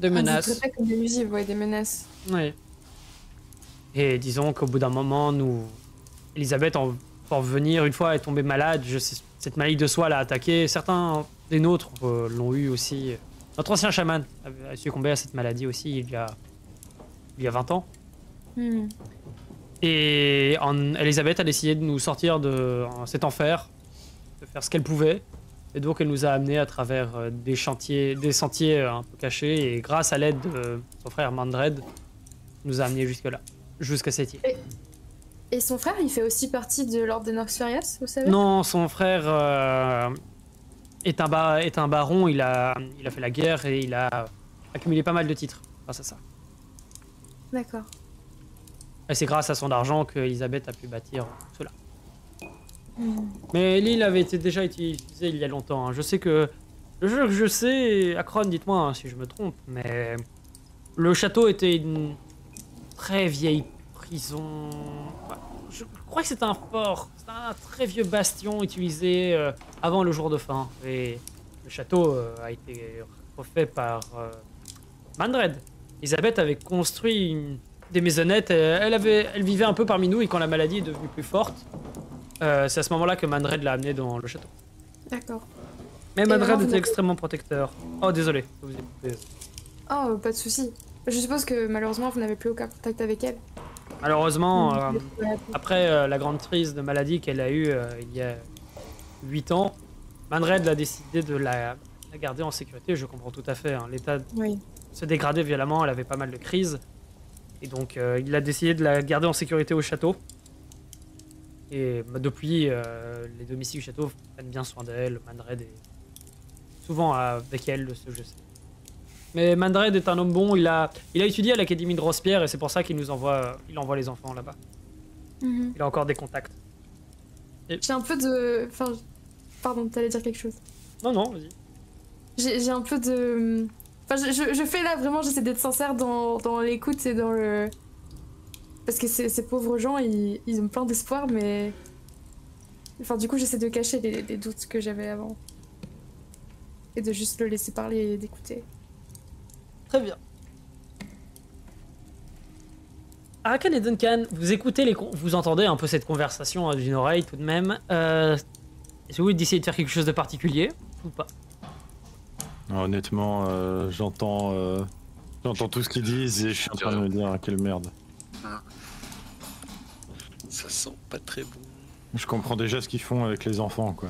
D: On vous
A: menaces.
D: traitait comme des nuisibles, ouais, des menaces.
A: Oui. Et disons qu'au bout d'un moment, Elisabeth, en venir, une fois, est tombée malade. Cette maladie de soie l'a attaquée. Certains des nôtres l'ont eu aussi. Notre ancien chaman a succombé à cette maladie aussi il y a 20 ans.
D: Hmm.
A: Et Elisabeth a décidé de nous sortir de cet enfer, de faire ce qu'elle pouvait. Et donc elle nous a amenés à travers des sentiers un peu cachés. Et grâce à l'aide de son frère Mandred, nous a amenés jusque-là, jusqu'à cette île.
D: Et son frère, il fait aussi partie de l'ordre des Nosferias, vous savez?
A: Non, son frère est un baron. Il a fait la guerre et il a accumulé pas mal de titres grâce à ça.
D: D'accord.
A: Et c'est grâce à son argent que Elisabeth a pu bâtir cela.
D: Hmm.
A: Mais l'île avait été déjà utilisée il y a longtemps. Hein. Je sais que... Je sais, Akron, dites-moi hein, si je me trompe, mais... Le château était très vieille prison. Bah, je crois que c'est un fort. C'est un très vieux bastion utilisé avant le jour de fin. Et le château a été refait par Mandred. Elisabeth avait construit des maisonnettes. Elle vivait un peu parmi nous et quand la maladie est devenue plus forte, c'est à ce moment-là que Mandred l'a amenée dans le château.
D: D'accord.
A: Mais
D: Et
A: Mandred
D: alors, vous
A: était
D: n'avez-
A: extrêmement protecteur. Oh, désolé. Je vous ai coupé.
D: Oh, pas de souci. Je suppose que malheureusement vous n'avez plus aucun contact avec elle.
A: Malheureusement,
D: Ouais.
A: après la grande crise de maladie qu'elle a eue il y a 8 ans, Mandred a décidé de la garder en sécurité. Je comprends tout à fait. Hein. L'état
D: Oui.
A: se dégradait violemment, elle avait pas mal de crises. Et donc il a décidé de la garder en sécurité au château. Et depuis, les domiciles du château prennent bien soin d'elle. Mandred est souvent avec elle, de ce que je sais. Mais Mandred est un homme bon, il a étudié à l'Académie de Rospierre et c'est pour ça qu'il nous envoie, il envoie les enfants là-bas.
D: Mhm.
A: Il a encore des contacts.
D: J'ai un peu de... Enfin, pardon, t'allais dire quelque chose.
A: Non, non, vas-y.
D: J'ai un peu de... Enfin, je fais là, vraiment, j'essaie d'être sincère dans l'écoute et dans le... Parce que ces pauvres gens, ils ont plein d'espoir, mais... Enfin, du coup, j'essaie de cacher les doutes que j'avais avant. Et de juste le laisser parler et d'écouter.
A: Très bien. Arakan et Duncan, vous écoutez vous entendez un peu cette conversation d'une oreille tout de même. Est-ce que vous d'essayer de faire quelque chose de particulier ou pas?
E: Non, honnêtement, j'entends tout ce qu'ils disent et je suis en train de me dire ah, quelle merde.
B: Ça sent pas très bon.
E: Je comprends déjà ce qu'ils font avec les enfants, quoi.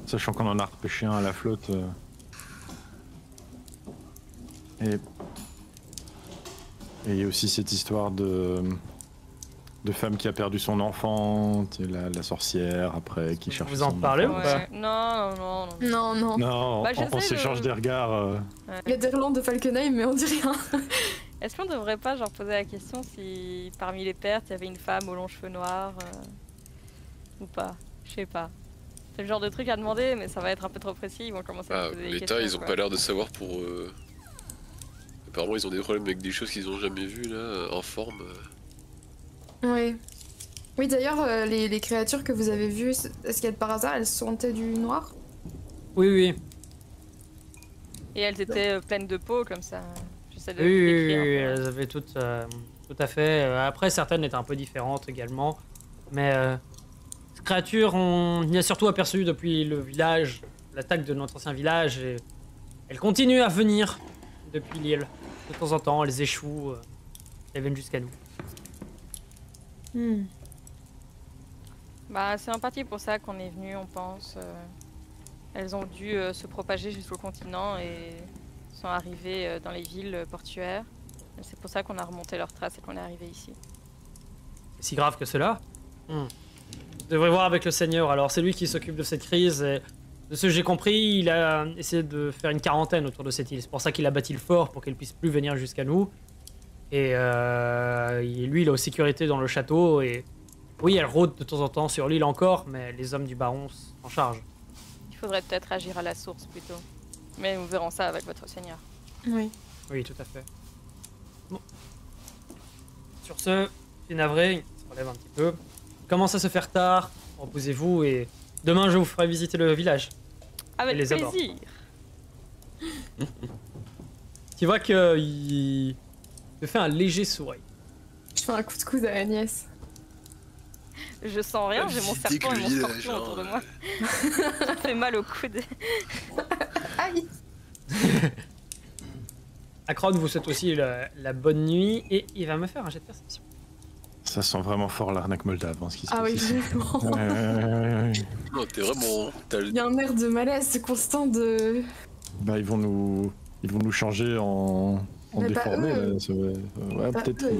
E: Sachant qu'on en a repêché un à la flotte. Et il y a aussi cette histoire de femme qui a perdu son enfant, la sorcière après qui cherche.
A: Vous en
E: son
A: parlez
E: enfant.
A: ou pas?
C: Ouais. Non, non, non.
D: Non, non.
E: Non,
C: Bah,
E: on
C: j'essaie
E: s'échange
C: de-
E: des regards.
D: Il y a des relents de Falkenheim, mais on dit rien.
C: Est-ce qu'on devrait pas genre poser la question si parmi les pertes il y avait une femme aux longs cheveux noirs ou pas? Je sais pas. C'est le genre de truc à demander, mais ça va être un peu trop précis. Ils vont commencer à
B: Ah,
C: me poser des
B: l'État,
C: questions.
B: ils ont
C: quoi.
B: pas l'air de savoir pour. Apparemment, ils ont des problèmes avec des choses qu'ils ont jamais vues là, en forme.
D: Oui. Oui, d'ailleurs, les créatures que vous avez vues, est-ce qu'elles par hasard, elles sentaient du noir?
A: Oui, oui.
C: Et elles étaient pleines de peau comme ça. J'essaie de
A: Oui, oui,
C: décrire un
A: oui,
C: peu.
A: elles avaient toutes, tout à fait. Après, certaines étaient un peu différentes également. Mais ces créatures, on y a surtout aperçu depuis le village, l'attaque de notre ancien village. Et elles continuent à venir depuis l'île. De temps en temps, elles échouent. Elles viennent jusqu'à nous.
C: Bah, c'est en partie pour ça qu'on est venu, on pense. Elles ont dû se propager jusqu'au continent et sont arrivées dans les villes portuaires. Et c'est pour ça qu'on a remonté leurs traces et qu'on est arrivé ici.
A: Si grave que cela. Vous devrez voir avec le Seigneur. Alors, c'est lui qui s'occupe de cette crise. Et de ce que j'ai compris, il a essayé de faire une quarantaine autour de cette île. C'est pour ça qu'il a bâti le fort, pour qu'elle puisse plus venir jusqu'à nous. Et lui, il est aux sécurités dans le château. Et oui, elle rôde de temps en temps sur l'île encore, mais les hommes du baron s'en chargent.
C: Il faudrait peut-être agir à la source plutôt. Mais nous verrons ça avec votre seigneur.
D: Oui.
A: Oui, tout à fait. Bon. Sur ce, je suis navré, il se relève un petit peu. Il commence à se faire tard, reposez-vous et demain je vous ferai visiter le village.
C: Avec
A: les abords.
C: plaisir.
A: Tu vois qu'il te fait un léger sourire.
D: Je fais un coup de coude à Agnès.
C: Je sens rien, j'ai mon
B: Visiter
C: serpent et
B: que
C: mon
B: le
C: scorpion
B: village,
C: autour de
B: hein.
C: moi. Ça me fait mal au coude.
D: Aïe!
A: Akron vous souhaite aussi la bonne nuit et il va me faire un jet de perception.
E: Ça sent vraiment fort l'arnaque moldave, hein, ce qui se
D: Ah
E: passe
D: oui,
E: ici.
D: vraiment.
E: Ouais.
B: Non, t'es vraiment.
D: Il y a un air de malaise constant de...
E: Bah, ils vont nous changer en
D: Mais pas
E: déformés.
D: eux.
E: Là. Ouais,
D: Pas
E: peut-être
D: eux,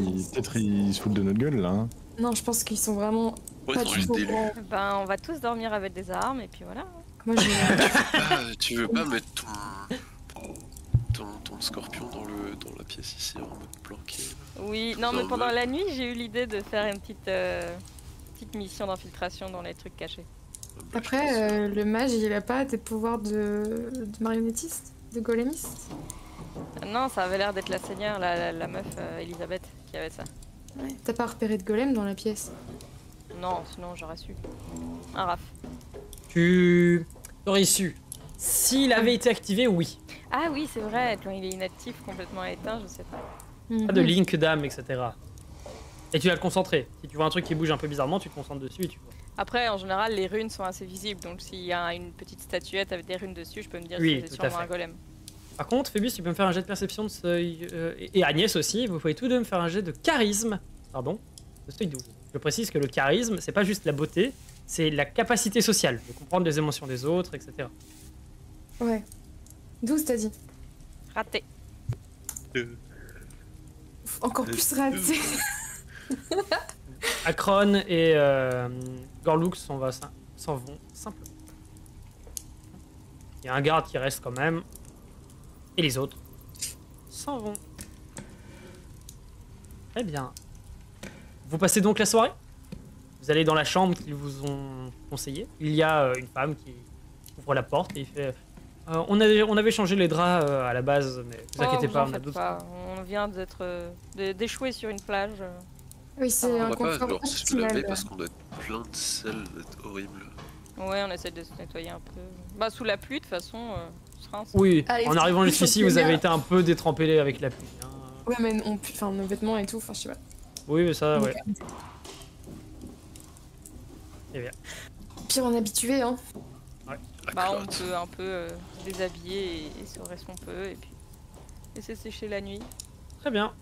E: ils se foutent de notre gueule là. Hein.
D: Non, je pense qu'ils sont vraiment
B: Ouais,
D: pas
B: ils ont
D: du
B: juste
D: tout
B: des
D: au courant.
C: Ben, on va tous dormir avec des armes et puis voilà.
D: Moi, je...
B: Ah, tu veux pas mettre ton scorpion dans la pièce ici en mode planqué là.
C: Oui, non, mais
B: Non,
C: pendant
B: ouais.
C: la nuit, j'ai eu l'idée de faire une petite mission d'infiltration dans les trucs cachés.
B: Bah, je pense,
D: Après, le mage, il a pas des pouvoirs de marionnettiste? De golémiste?
C: Non, ça avait l'air d'être la seigneur, la meuf Elisabeth qui avait ça.
D: Ouais. T'as pas repéré de golem dans la pièce?
C: Non, sinon j'aurais su. Un raf.
A: Tu aurais su. S'il avait été activé, oui.
C: Ah oui, c'est vrai, quand il est inactif, complètement éteint, je sais pas.
A: Pas de link d'âme, etc. Et tu vas te concentrer. Si tu vois un truc qui bouge un peu bizarrement, tu te concentres dessus et tu vois.
C: Après, en général, les runes sont assez visibles, donc s'il y a une petite statuette avec des runes dessus, je peux me dire
A: Oui,
C: que c'est
A: tout à
C: sûrement
A: fait.
C: un golem.
A: Par contre, Phébus, tu peux me faire un jet de perception de seuil. Et Agnès aussi, vous pouvez tous deux me faire un jet de charisme. Pardon, de seuil 12. Je précise que le charisme, c'est pas juste la beauté, c'est la capacité sociale, de comprendre les émotions des autres, etc.
D: Ouais. 12 t'as dit?
C: Raté.
D: Encore plus raté.
A: Akron et Gorlux s'en vont simplement. Il y a un garde qui reste quand même. Et les autres s'en vont. Très bien. Vous passez donc la soirée. Vous allez dans la chambre qu'ils vous ont conseillé. Il y a une femme qui ouvre la porte et il fait on avait changé les draps à la base, mais vous inquiétez pas, on a d'autres.
C: On vient d'échouer sur une plage.
D: Oui, c'est
B: On
D: un
B: va pas
D: confort
B: alors se laver
D: optimal.
B: parce qu'on a plein de sel horrible.
C: Ouais, on essaie de se nettoyer un peu. Bah, sous la pluie, de toute façon, on se rince.
A: Oui,
D: Allez,
A: en arrivant
D: tu-
A: jusqu'ici,
D: tu-
A: vous avez été un peu détrempé avec la pluie. Hein.
D: Ouais, mais enfin, nos vêtements et tout, enfin, je sais pas.
A: Oui, mais ça,
D: Donc,
A: ouais. Eh bien.
D: Pire en habitué, hein.
B: La
C: Bah, on
B: clotte.
C: peut un peu se déshabiller et se reste qu'on peut, et puis laisser sécher la nuit.
A: Très bien.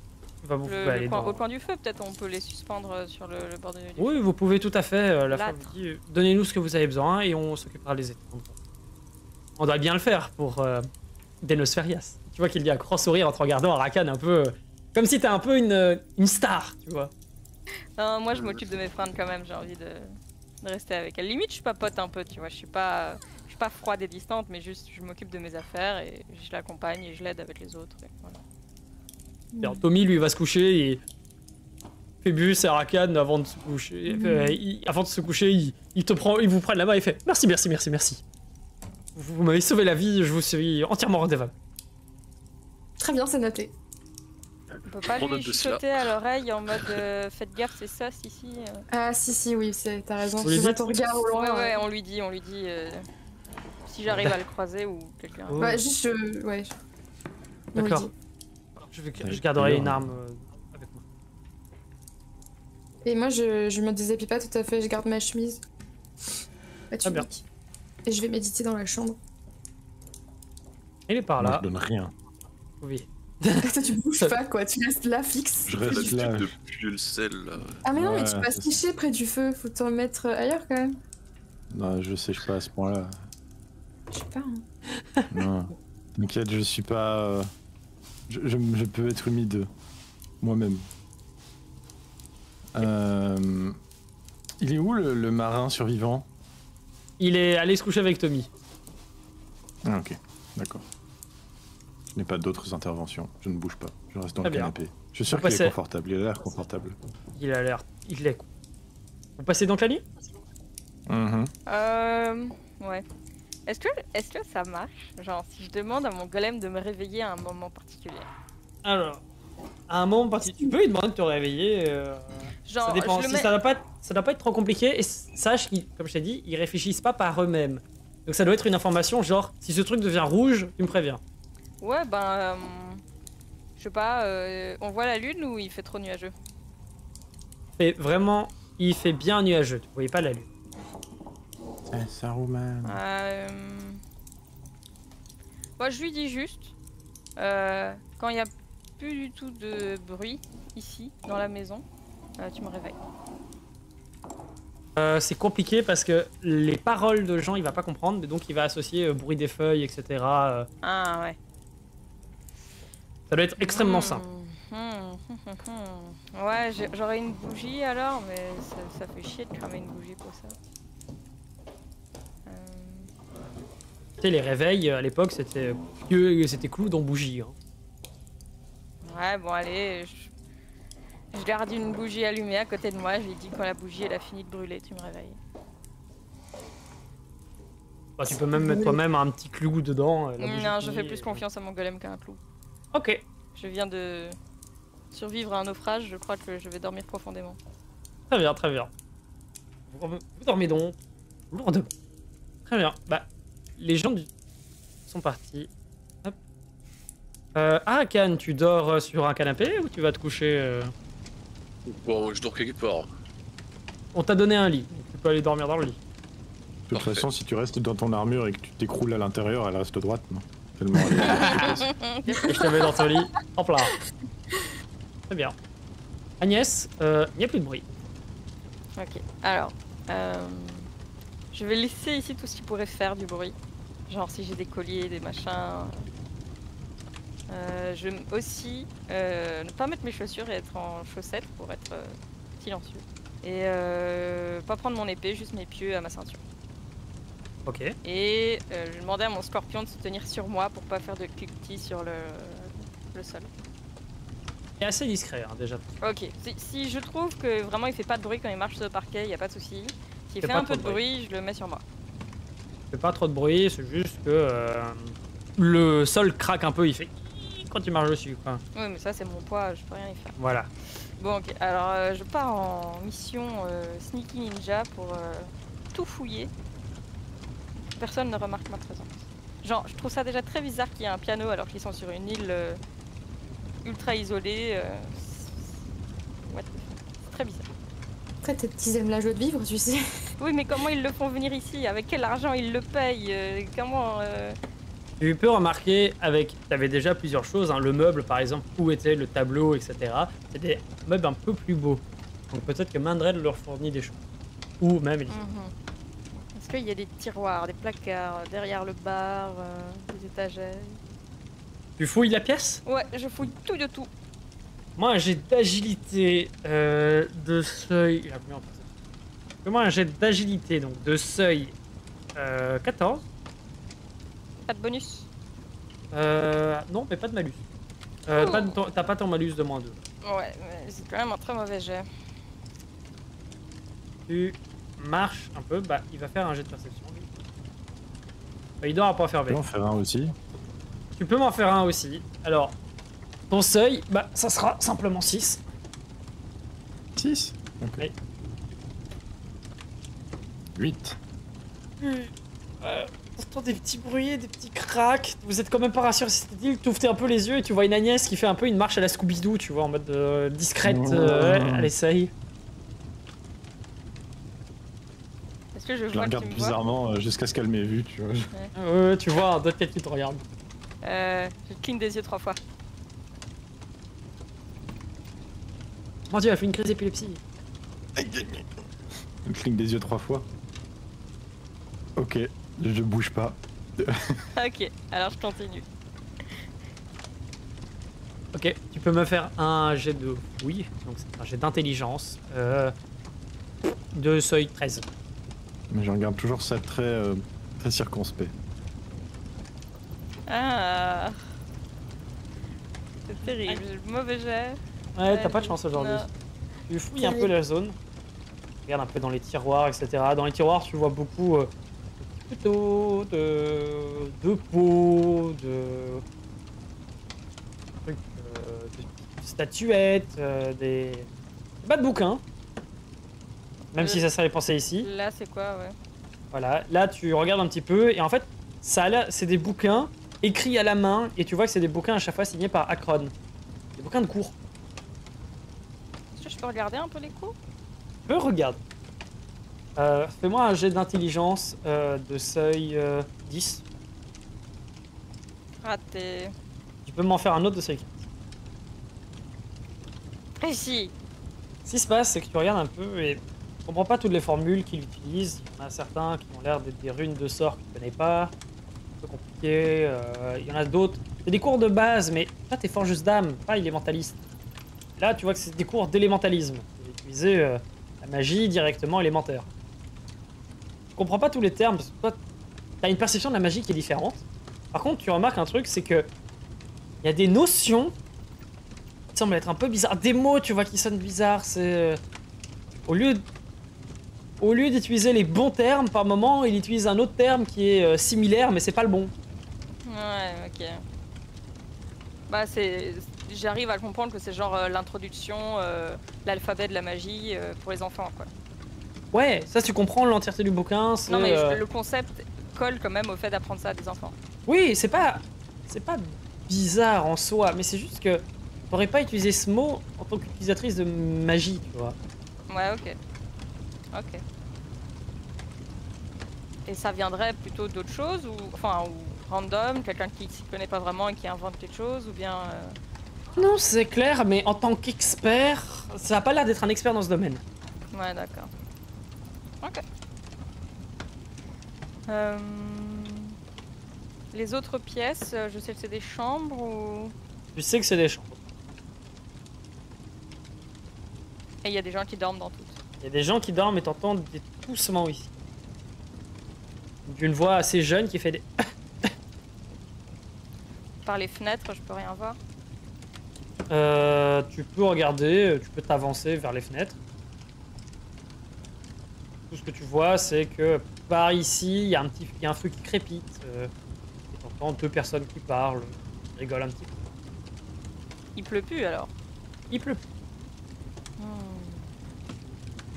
A: Bah, vous pouvez aller dans...
C: Au coin du feu, peut-être on peut les suspendre sur le bord du feu.
A: Oui, vous pouvez tout à fait. La femme
C: L'âtre.
A: vous dit donnez-nous ce que vous avez besoin et on s'occupera des étendre. On doit bien le faire pour Denos Ferias. Tu vois qu'il dit un grand sourire en te regardant, Arakan, un peu. Comme si t'es un peu une star, tu vois.
C: Non, moi je m'occupe de mes fringues quand même, j'ai envie de rester avec elle. Limite, je papote un peu, tu vois, je suis pas froide et distante, mais juste je m'occupe de mes affaires et je l'accompagne et je l'aide avec les autres. Et voilà.
A: Alors, Tommy, lui, va se coucher et. Phébus et Arakan, avant de se coucher, il vous prend la main et fait merci, merci, merci, merci. Vous m'avez sauvé la vie, je vous suis entièrement redevable.
D: Très bien, c'est noté.
C: On peut pas
B: Prends
C: lui
B: note de cela.
C: chuchoter à l'oreille en mode faites gaffe, c'est ça, si.
D: Ah, si, oui, t'as raison.
A: Vous lui
D: Je vois
A: dites
D: ton regard au loin.
C: Ouais, on lui dit si j'arrive à le croiser ou quelqu'un.
A: Oh.
D: Ouais, juste, ouais. On lui
A: D'accord.
D: dit.
A: Je garderai une arme avec moi.
D: Et moi, je me déshabille pas tout à fait, je garde ma chemise. Ma
A: Très bien.
D: tunique. Et je vais méditer dans la chambre.
A: Il est par
E: Moi,
A: là.
E: je donne rien.
A: Oui.
D: Toi, tu bouges
E: Ça-
D: pas, quoi. Tu restes là, fixe.
E: Je
B: Elle a
E: reste
B: l'habitude
E: là.
B: de puer le sel là.
D: Ah, mais non, mais
E: Ouais,
D: tu peux pas
E: c'est-
D: sécher près du feu. Faut t'en mettre ailleurs, quand même.
E: Non, je sèche pas à ce point-là.
D: Je sais pas. Hein.
E: Non. T'inquiète, je suis pas. Je peux être humide moi-même. Il est où le marin survivant?
A: Il est allé se coucher avec Tommy.
E: Ah, ok, d'accord. Je n'ai pas d'autres interventions. Je ne bouge pas. Je reste dans
A: Très
E: le
A: bien.
E: canapé. Je suis sûr
A: Vous
E: qu'il est
A: passez-
E: confortable. Il a l'air confortable.
A: Il a l'air. Il est. Vous passez donc la nuit?
E: Mhm.
C: Ouais. Est-ce que ça marche? Genre, si je demande à mon golem de me réveiller à un moment particulier.
A: Alors, à un moment particulier, tu peux lui demander de te réveiller.
C: Genre,
A: Ça dépend.
C: je le
A: Si
C: mets...
A: ça doit pas être trop compliqué. Et sache qu'ils, comme je t'ai dit, ils réfléchissent pas par eux-mêmes. Donc ça doit être une information genre, si ce truc devient rouge, tu me préviens.
C: Ouais, ben... je sais pas, on voit la lune ou il fait trop nuageux?
A: Et vraiment, il fait bien nuageux. Tu voyais pas la lune.
E: C'est Saruman.
C: Moi, je lui dis juste, quand il y a plus du tout de bruit ici, dans la maison, tu me réveilles.
A: C'est compliqué parce que les paroles de gens, il va pas comprendre, mais donc il va associer bruit des feuilles, etc.
C: Ah ouais.
A: Ça doit être extrêmement simple.
C: Ouais, j'aurais une bougie alors, mais ça fait chier de cramer une bougie pour ça.
A: Tu sais, les réveils à l'époque, c'était c'était clou dans bougie. Hein.
C: Ouais, bon allez, je garde une bougie allumée à côté de moi, je lui dis quand la bougie elle a fini de brûler, tu me réveilles.
A: Bah, tu peux même mettre toi-même un petit clou dedans. la bougie
C: Non, je
A: finie,
C: fais plus
A: et-
C: confiance à mon golem qu'à un clou.
A: Ok,
C: Je viens de survivre à un naufrage, je crois que je vais dormir profondément.
A: très bien, très bien. Vous dormez donc lourdement. Très bien. Bah, les gens sont partis. Hop. Ah, Can, tu dors sur un canapé ou tu vas te coucher
B: Bon, je dors quelque part.
A: On t'a donné un lit, donc tu peux aller dormir dans le lit.
E: De toute
B: Parfait.
E: façon, si tu restes dans ton armure et que tu t'écroules à l'intérieur, elle reste droite, non? Tellement elle est-
A: Et je te mets dans ton lit. Hop là. Très bien. Agnès, il n'y a plus de bruit.
C: Ok, alors, je vais laisser ici tout ce qui pourrait faire du bruit. Genre si j'ai des colliers, des machins. Je vais aussi ne pas mettre mes chaussures et être en chaussettes pour être silencieux. Et pas prendre mon épée, juste mes pieux à ma ceinture.
A: Ok.
C: Et je vais demander à mon scorpion de se tenir sur moi pour pas faire de cliquetis sur le sol.
A: C'est assez discret hein, déjà.
C: Ok, si je trouve que vraiment il fait pas de bruit quand il marche sur le parquet, il y a pas de souci. S'il
A: Fait
C: fait
A: pas
C: un peu
A: trop
C: de
A: de
C: bruit, je le mets sur moi.
A: Fait pas trop de bruit, c'est juste que le sol craque un peu, il fait quand tu marches dessus quoi.
C: Oui, mais ça c'est mon poids, je peux rien y faire.
A: Voilà.
C: Bon, ok, alors je pars en mission Sneaky Ninja pour tout fouiller. Personne ne remarque ma présence. Genre, je trouve ça déjà très bizarre qu'il y ait un piano alors qu'ils sont sur une île ultra isolée. Ouais, c'est très bizarre.
D: Après, peut-être qu'ils aiment la joie de vivre, tu sais.
C: Oui, mais comment ils le font venir ici? Avec quel argent ils le payent? Comment
A: Tu peux remarquer avec, t'avais déjà plusieurs choses, hein, le meuble par exemple, où était le tableau, etc. C'est des meubles un peu plus beaux. Donc peut-être que Mandred leur fournit des choses. Ou même Elisa.
C: Est-ce qu'il y a des tiroirs, des placards derrière le bar, des étagères?
A: Tu fouilles la pièce?
C: Ouais, je fouille tout de tout.
A: Moi j'ai d'agilité, de seuil. Il a combien en perception? Moi j'ai d'agilité, donc de seuil 14.
C: Pas de bonus?
A: Non, mais pas de malus.
C: Oh.
A: T'as pas ton malus de -2.
C: Ouais, mais c'est quand même un très mauvais jet.
A: Tu marches un peu, bah il va faire un jet de perception. Lui. Bah, il doit pas faire
E: Tu peux
A: B.
E: en faire un aussi.
A: Tu peux m'en faire un aussi. Alors, ton seuil, bah ça sera simplement 6.
E: 6. Ok.
A: Oui.
E: 8.
A: T'entends des petits bruits, des petits cracks. Vous êtes quand même pas rassuré si c'était dit. Tu ouvres un peu les yeux et tu vois une Agnès qui fait un peu une marche à la Scooby-Doo, tu vois, en mode discrète. Elle essaye.
C: Est-ce que je
E: Je la
C: vois que
E: regarde
C: tu me vois?
E: bizarrement jusqu'à ce qu'elle m'ait vu, tu vois.
A: Ouais, tu vois, d'autres têtes qui te regardent.
C: Je cligne des yeux 3 fois.
A: Mon dieu, elle fait une crise d'épilepsie.
E: Elle cligne des yeux 3 fois. Ok, je bouge pas.
C: Ok, alors je continue.
A: Ok, tu peux me faire un jet de fouille, donc c'est un jet d'intelligence. De seuil 13.
E: Mais je regarde toujours ça très, très circonspect.
C: Ah, c'est terrible, j'ai le mauvais jet.
A: Ouais, t'as pas de chance aujourd'hui.
C: Non.
A: Tu fouilles un peu la zone. Regarde un peu dans les tiroirs, etc. Dans les tiroirs, tu vois beaucoup de couteaux, de pots, de trucs, de statuettes, des... Pas de bouquins. Même si ça serait pensé ici.
C: Là, c'est quoi, ouais?
A: Voilà, là tu regardes un petit peu et en fait, ça a l'air, c'est des bouquins écrits à la main et tu vois que c'est des bouquins à chaque fois signés par Akron. Des bouquins de cours.
C: Est-ce que je peux regarder un peu les coups?
A: Regarde. Fais-moi un jet d'intelligence de seuil 10.
C: Raté.
A: Tu peux m'en faire un autre de seuil 15.
C: Réussi.
A: Ce qui se passe, c'est que tu regardes un peu et tu comprends pas toutes les formules qu'il utilise. Il y en a certains qui ont l'air d'être des runes de sorts que tu connais pas. Un peu compliqué. Il y en a d'autres. C'est des cours de base, mais toi t'es forgeuse d'âme, pas élémentaliste. Là, tu vois que c'est des cours d'élémentalisme. Tu vas utiliser la magie directement élémentaire. Tu comprends pas tous les termes, parce que toi, t'as une perception de la magie qui est différente. Par contre, tu remarques un truc, c'est que il y a des notions qui semblent être un peu bizarres. Des mots, tu vois, qui sonnent bizarres. C'est au lieu d'utiliser les bons termes, par moment, il utilise un autre terme qui est similaire, mais c'est pas le bon.
C: Ouais, ok. Bah j'arrive à comprendre que c'est genre l'introduction, l'alphabet de la magie pour les enfants quoi.
A: Ouais, ça tu comprends l'entièreté du bouquin.
C: Non mais
A: c'est,
C: le concept colle quand même au fait d'apprendre ça à des enfants.
A: Oui, c'est pas bizarre en soi, mais c'est juste que t'aurais pas utilisé ce mot en tant qu'utilisatrice de magie, tu vois.
C: Ouais, ok. Ok. Et ça viendrait plutôt d'autre chose ou random, quelqu'un qui s'y connaît pas vraiment et qui invente quelque chose ou bien
A: Non, c'est clair, mais en tant qu'expert, ça a pas l'air d'être un expert dans ce domaine.
C: Ouais, d'accord. Ok. Les autres pièces, je sais que c'est des chambres ou...
A: Tu sais que c'est des chambres.
C: Et il y a des gens qui dorment dans toutes.
A: Il y a des gens qui dorment et t'entends des toussements ici. D'une voix assez jeune qui fait des...
C: Par les fenêtres, je peux rien voir.
A: Tu peux regarder, tu peux t'avancer vers les fenêtres. Tout ce que tu vois, c'est que par ici, il y a un feu qui crépite. Et t'entends deux personnes qui parlent, qui rigolent un petit peu.
C: Il pleut plus alors.
A: Il pleut.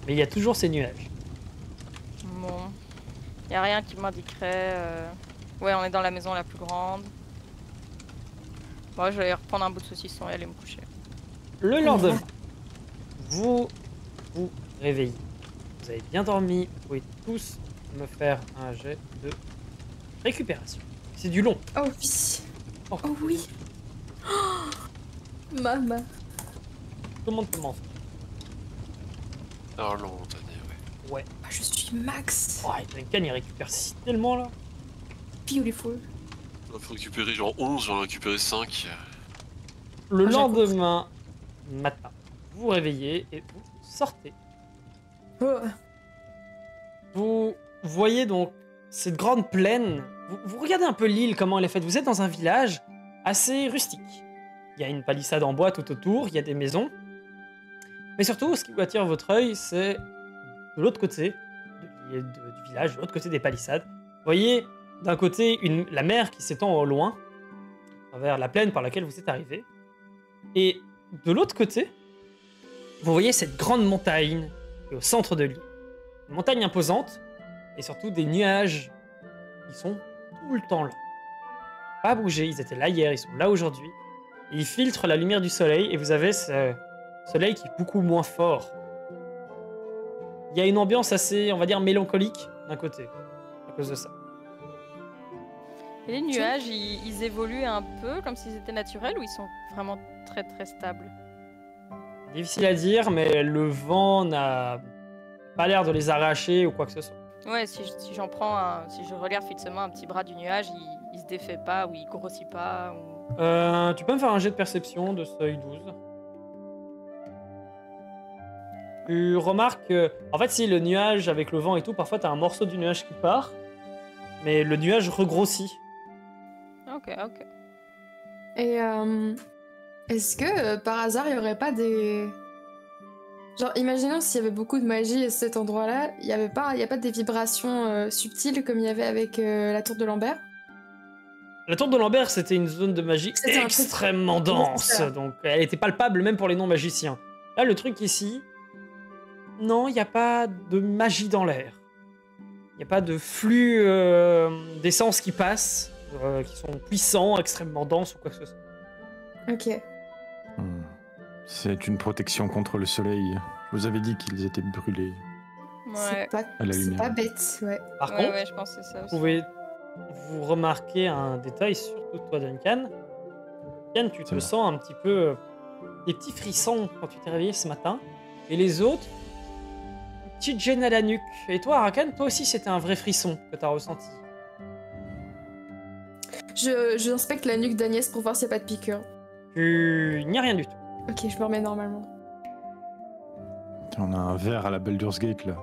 A: Mais il y a toujours ces nuages.
C: Bon. Y a rien qui m'indiquerait. Ouais, on est dans la maison la plus grande. Moi, je vais aller reprendre un bout de saucisson et aller me coucher.
A: Le lendemain, vous vous réveillez. Vous avez bien dormi. Vous pouvez tous me faire un jet de récupération. C'est du long.
D: Oh oui.
A: Oh.
D: Oh oui. Oh, maman.
A: Tout le monde commence.
B: Alors, long montagne, ouais.
A: Ouais.
D: Ah, je suis max.
A: Oh, Duncan, il récupère tellement là.
D: Beautiful.
B: Il faut récupérer genre 11, j'en ai récupéré 5.
A: Le
D: Ah, j'ai
A: lendemain matin, vous vous réveillez et vous sortez.
D: Oh.
A: Vous voyez donc cette grande plaine. Vous regardez un peu l'île, comment elle est faite. Vous êtes dans un village assez rustique. Il y a une palissade en bois tout autour, il y a des maisons. Mais surtout, ce qui vous attire votre œil, c'est de l'autre côté du village, de l'autre côté des palissades. Vous voyez d'un côté la mer qui s'étend au loin, à travers la plaine par laquelle vous êtes arrivé. Et de l'autre côté, vous voyez cette grande montagne qui est au centre de l'île. Une montagne imposante, et surtout des nuages qui sont tout le temps là. Pas bouger, ils étaient là hier, ils sont là aujourd'hui. Et ils filtrent la lumière du soleil, et vous avez ce soleil qui est beaucoup moins fort. Il y a une ambiance assez, on va dire, mélancolique d'un côté, à cause de ça.
C: Et les nuages, ils évoluent un peu comme s'ils étaient naturels ou ils sont vraiment très très stables?
A: Difficile à dire, mais le vent n'a pas l'air de les arracher ou quoi que ce soit.
C: Ouais, si j'en prends si je regarde fixement un petit bras du nuage, il se défait pas ou il grossit pas ou...
A: Tu peux me faire un jet de perception de seuil 12. Tu remarques que, en fait, si le nuage avec le vent et tout, parfois t'as un morceau du nuage qui part, mais le nuage regrossit.
C: Ok.
D: Et est-ce que par hasard il y aurait pas des... Genre imaginons s'il y avait beaucoup de magie à cet endroit-là, il y a pas des vibrations subtiles comme il y avait avec la tour de Lambert?
A: La tour de Lambert, c'était une zone de magie
D: C'était un truc-
A: extrêmement dense,
D: c'est ça.
A: donc elle était palpable même pour les non-magiciens. Là, le truc ici, non, il n'y a pas de magie dans l'air. Il n'y a pas de flux d'essence qui passent, qui sont puissants, extrêmement denses ou quoi que ce soit.
D: Ok.
E: C'est une protection contre le soleil. Je vous avais dit qu'ils étaient brûlés.
C: Ouais.
E: À la
D: C'est
E: lumière.
D: pas bête, ouais.
A: Par contre,
C: Ouais, je pense que c'est ça
A: vous
C: aussi.
A: pouvez vous remarquer un détail, surtout toi, Duncan. Duncan, tu te
E: moi.
A: sens un petit peu des petits frissons quand tu t'es réveillé ce matin. Et les autres, une petite gêne à la nuque. Et toi, Arakan, toi aussi, c'était un vrai frisson que t'as ressenti.
D: J'inspecte la nuque d'Agnès pour voir s'il n'y a pas de piqûre.
A: Il n'y a rien du tout.
D: Ok, je me remets normalement.
E: On a un verre à la Baldur's Gate là.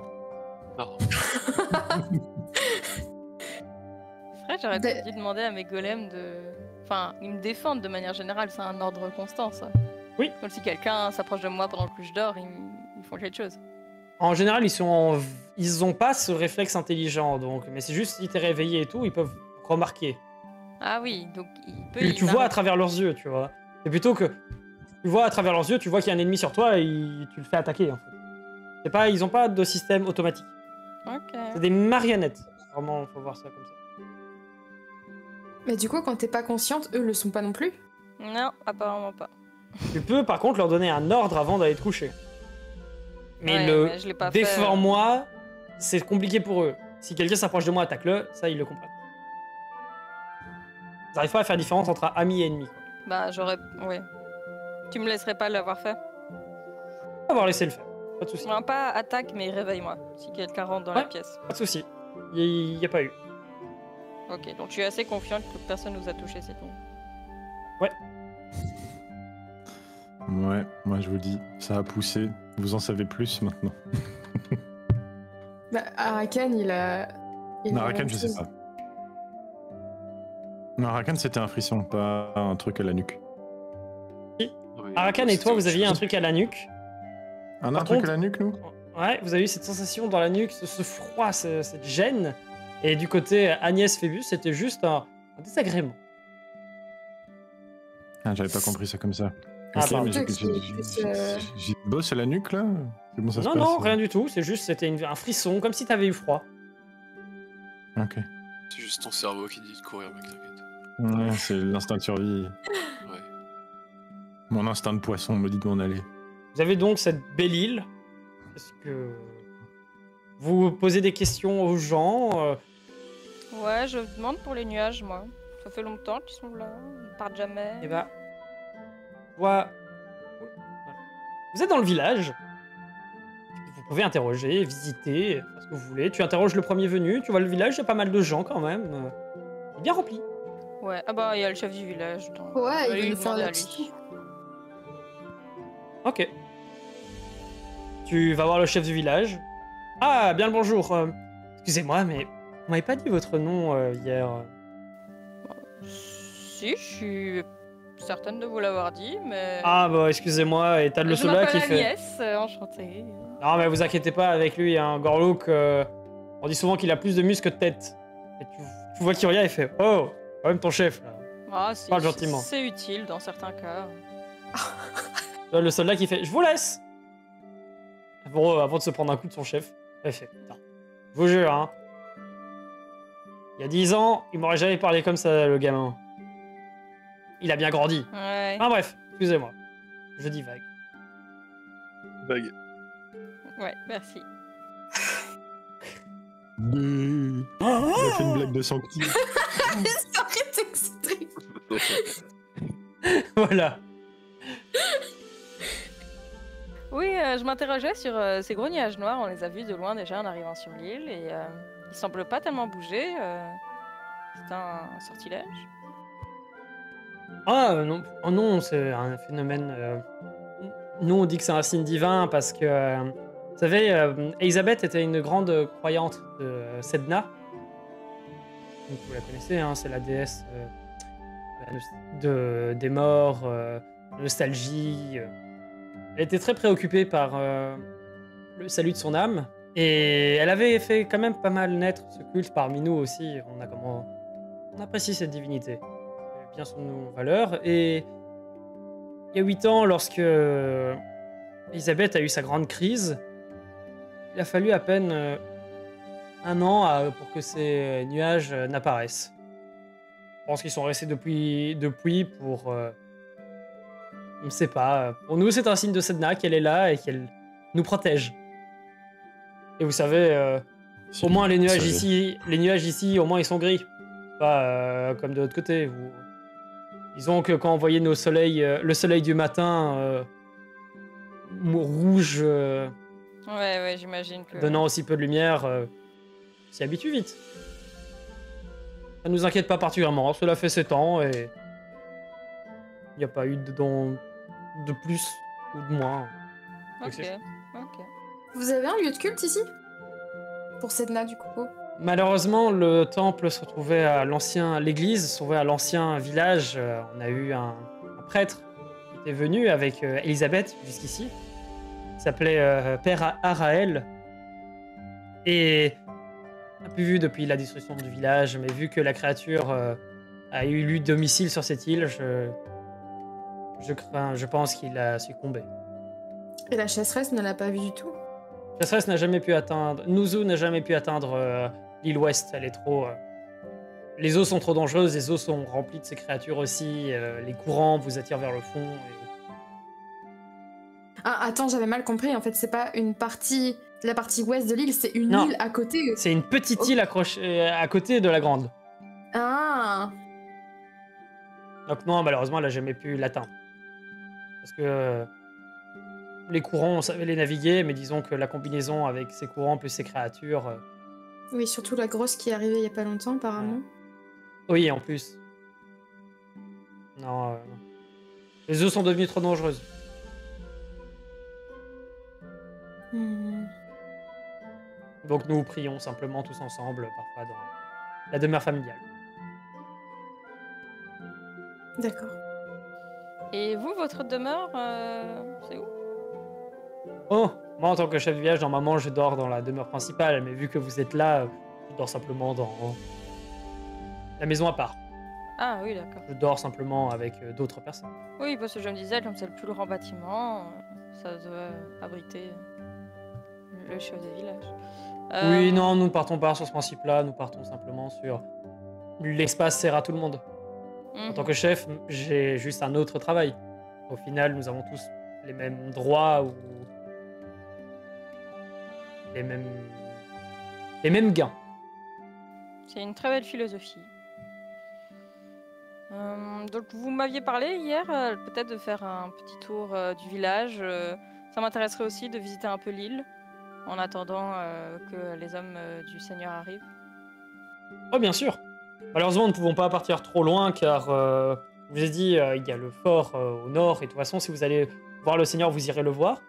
B: Non.
C: Après, j'aurais peut-être dû demander à mes golems de... Enfin, ils me défendent de manière générale, c'est un ordre constant, ça.
A: Oui.
C: Comme si quelqu'un s'approche de moi pendant que je dors, ils font quelque chose.
A: En général, ils ont pas ce réflexe intelligent, donc. Mais c'est juste si t'es réveillé et tout, ils peuvent remarquer.
C: Ah oui, donc il peut
A: Tu vois à travers leurs yeux, tu vois. C'est plutôt que tu vois à travers leurs yeux, tu vois qu'il y a un ennemi sur toi et tu le fais attaquer en fait. C'est pas, ils ont pas de système automatique.
C: Ok.
A: C'est des marionnettes. Vraiment, faut voir ça comme ça.
D: Mais du coup, quand t'es pas consciente, eux le sont pas non plus.
C: Non, apparemment pas.
A: Tu peux par contre leur donner un ordre avant d'aller te coucher. Mais
C: Ouais, mais je l'ai pas fait.
A: défends-moi, c'est compliqué pour eux. Si quelqu'un s'approche de moi, attaque-le, ça ils le comprennent. Ils n'arrivent pas à faire la différence entre ami et ennemi. Quoi.
C: Bah j'aurais... Ouais. Tu me laisserais pas l'avoir fait?
A: On va avoir laissé le faire, pas de souci.
C: Non, pas attaque, mais réveille-moi. Si quelqu'un rentre dans la
A: Ouais.
C: pièce.
A: Pas de souci. Il n'y a pas eu.
C: Ok, donc je suis assez confiante que personne nous a touché cette nuit.
E: Ouais, moi je vous dis, ça a poussé. Vous en savez plus maintenant.
D: Bah, Arakan, il a.
E: Non, Arakan, je sais pas. Non, Arakan, c'était un frisson, pas un truc à la nuque.
B: Non, mais
A: Arakan et
B: c'était
A: toi, vous
B: autre
A: aviez un
B: chose.
A: truc à la nuque.
E: Un
A: Par
E: truc
A: contre-
E: à la nuque, nous?
A: Ouais, vous avez eu cette sensation dans la nuque, ce froid, cette gêne. Et du côté Agnès Phébus, c'était juste un désagrément.
E: Ah, j'avais pas compris ça comme ça.
A: Ah,
E: Ok,
A: pardon.
E: mais
D: Plus,
E: j'ai une bosse à la nuque, là? Comment ça se
A: Non,
E: passe?
A: non, rien du tout. C'est juste, c'était un frisson, comme si t'avais eu froid.
E: Ok.
B: C'est juste ton cerveau qui dit de courir, mec, t'inquiète.
E: Ouais, c'est l'instinct de survie.
B: Ouais.
E: Mon instinct de poisson me dit de m'en aller.
A: Vous avez donc cette belle île. Est-ce que vous posez des questions aux gens
C: Ouais, je demande pour les nuages, moi. Ça fait longtemps qu'ils sont là, ils partent jamais.
A: Eh ben, voilà. Vous êtes dans le village. Vous pouvez interroger, visiter, faire ce que vous voulez. Tu interroges le premier venu, tu vois le village, il y a pas mal de gens quand même. Il est bien rempli.
C: Ouais, ah bah il y a le chef du village. Donc...
D: Ouais, il
C: Allez
D: va
C: lui
D: nous faire
C: demander
D: la
C: à
D: petite
C: lui.
A: Ok. Tu vas voir le chef du village. Ah, bien le bonjour. Excusez-moi, mais vous m'avez pas dit votre nom hier.
C: Si, je suis certaine de vous l'avoir dit, mais...
A: Ah, bah excusez-moi, et t'as le
C: je
A: soldat qui
C: m'appelle
A: fait.
C: Agnès, enchantée.
A: Non, mais vous inquiétez pas avec lui, hein, Gorlook. On dit souvent qu'il a plus de muscles que de tête. Et tu vois qu'il regarde et fait oh, quand même ton chef là.
C: Ah,
A: Parle gentiment.
C: c'est utile dans certains cas.
A: Là, le soldat qui fait je vous laisse. Avant de se prendre un coup de son chef. Il fait putain. Je vous jure, hein. Il y a 10 ans, il m'aurait jamais parlé comme ça, le gamin. Il a bien grandi.
C: Ouais,
A: Ah, bref, excusez-moi. Je divague.
B: Vague.
C: ouais, merci.
E: Il a fait une blague de sancti.
D: Arrête d'exciter.
A: Voilà.
C: Oui, je m'interrogeais sur ces gros nuages noirs. On les a vus de loin déjà en arrivant sur l'île et ils semblent pas tellement bouger. C'est un sortilège.
A: Ah non, oh non, c'est un phénomène. Nous, on dit que c'est un signe divin parce que, vous savez, Elisabeth était une grande croyante de Sedna. Donc, vous la connaissez, hein, c'est la déesse des morts, nostalgie. Elle était très préoccupée par le salut de son âme. Et elle avait fait quand même pas mal naître ce culte parmi nous aussi. On apprécie cette divinité. Elle a bien son valeur. Et il y a 8 ans, lorsque Elisabeth a eu sa grande crise, il a fallu à peine 1 an pour que ces nuages n'apparaissent. Je pense qu'ils sont restés depuis pour... on ne sait pas. Pour nous, c'est un signe de Sedna qu'elle est là et qu'elle nous protège. Et vous savez, au moins les nuages ici, au moins ils sont gris. Pas comme de l'autre côté. Disons que quand on voyait le soleil du matin rouge,
C: Ouais, j'imagine que...
A: donnant aussi peu de lumière, s'y habitue vite. Ça nous inquiète pas particulièrement. Cela fait 7 ans et il n'y a pas eu de plus ou de moins.
C: Ok, ok.
D: Vous avez un lieu de culte ici? Pour Sedna, du coup.
A: Malheureusement, le temple se trouvait à l'église se trouvait à l'ancien village. On a eu un prêtre qui était venu avec Elisabeth jusqu'ici. Il s'appelait Père Araël. Et on n'a plus vu depuis la destruction du village, mais vu que la créature a eu domicile sur cette île, je pense qu'il a succombé.
D: Et la chasseresse ne l'a pas vu du tout.
A: Chasseresse n'a jamais pu atteindre... Nuzu n'a jamais pu atteindre l'île ouest, elle est trop... Les eaux sont trop dangereuses, les eaux sont remplies de ces créatures aussi, les courants vous attirent vers le fond.
D: Ah, attends, j'avais mal compris. En fait, c'est pas une partie... La partie ouest de l'île, c'est une
A: Non.
D: île à côté.
A: C'est une petite île accrochée à côté de la grande.
D: Ah.
A: Donc non, malheureusement, elle n'a jamais pu l'atteindre. Parce que les courants, on savait les naviguer, mais disons que la combinaison avec ces courants plus ces créatures...
D: Oui, surtout la grosse qui est arrivée il y a pas longtemps, apparemment.
A: Oui, en plus. Non, non. Les eaux sont devenues trop dangereuses.
D: Hmm.
A: Donc nous prions simplement tous ensemble, parfois dans la demeure familiale.
D: D'accord.
C: Et vous, votre demeure, c'est où?
A: Oh, moi en tant que chef de village, normalement je dors dans la demeure principale, mais vu que vous êtes là, je dors simplement dans la maison à part.
C: Ah oui, d'accord.
A: Je dors simplement avec d'autres personnes.
C: Oui, parce que je me disais, comme c'est le plus grand bâtiment, ça doit abriter le chef de village.
A: Oui, non, nous ne partons pas sur ce principe-là, nous partons simplement sur l'espace sert à tout le monde. En tant que chef, j'ai juste un autre travail. Au final, nous avons tous les mêmes droits ou les mêmes gains.
C: C'est une très belle philosophie. Donc vous m'aviez parlé hier peut-être de faire un petit tour du village. Ça m'intéresserait aussi de visiter un peu l'île en attendant que les hommes du Seigneur arrivent.
A: Oh bien sûr. Malheureusement, nous ne pouvons pas partir trop loin car, je vous ai dit, il y a le fort au nord et de toute façon, si vous allez voir le Seigneur, vous irez le voir.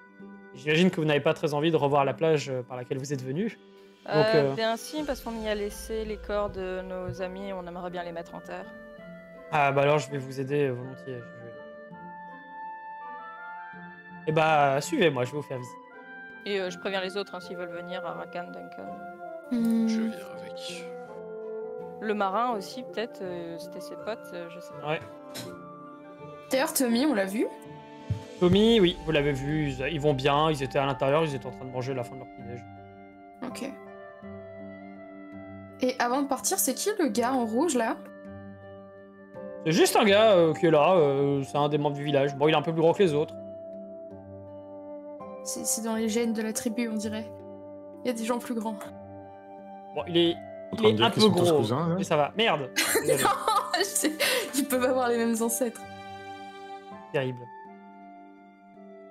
A: J'imagine que vous n'avez pas très envie de revoir la plage par laquelle vous êtes venu. Donc,
C: Bien si, parce qu'on y a laissé les corps de nos amis et on aimerait bien les mettre en terre.
A: Ah bah alors je vais vous aider volontiers. Et bah suivez-moi, je vais vous faire visiter.
C: Et je préviens les autres hein, s'ils veulent venir à Rakan, Duncan.
B: Je viens avec.
C: Le marin aussi, peut-être, c'était ses potes, je sais pas.
A: Ouais.
D: D'ailleurs, Tommy, on l'a vu.
A: Tommy, oui, vous l'avez vu, ils vont bien, ils étaient à l'intérieur, ils étaient en train de manger la fin de leur petit-déj.
D: Ok. Et avant de partir, c'est qui le gars en rouge là?
A: C'est juste un gars qui est là, c'est un des membres du village. Bon, il est un peu plus gros que les autres.
D: C'est dans les gènes de la tribu, on dirait. Il y a des gens plus grands.
A: Bon, il est
E: En train de dire
A: un
E: qu'ils
A: peu
E: sont tous
A: gros,
E: cousins, là.
A: mais ça va. Merde. Désolé.
D: Ils peuvent avoir les mêmes ancêtres.
A: Terrible.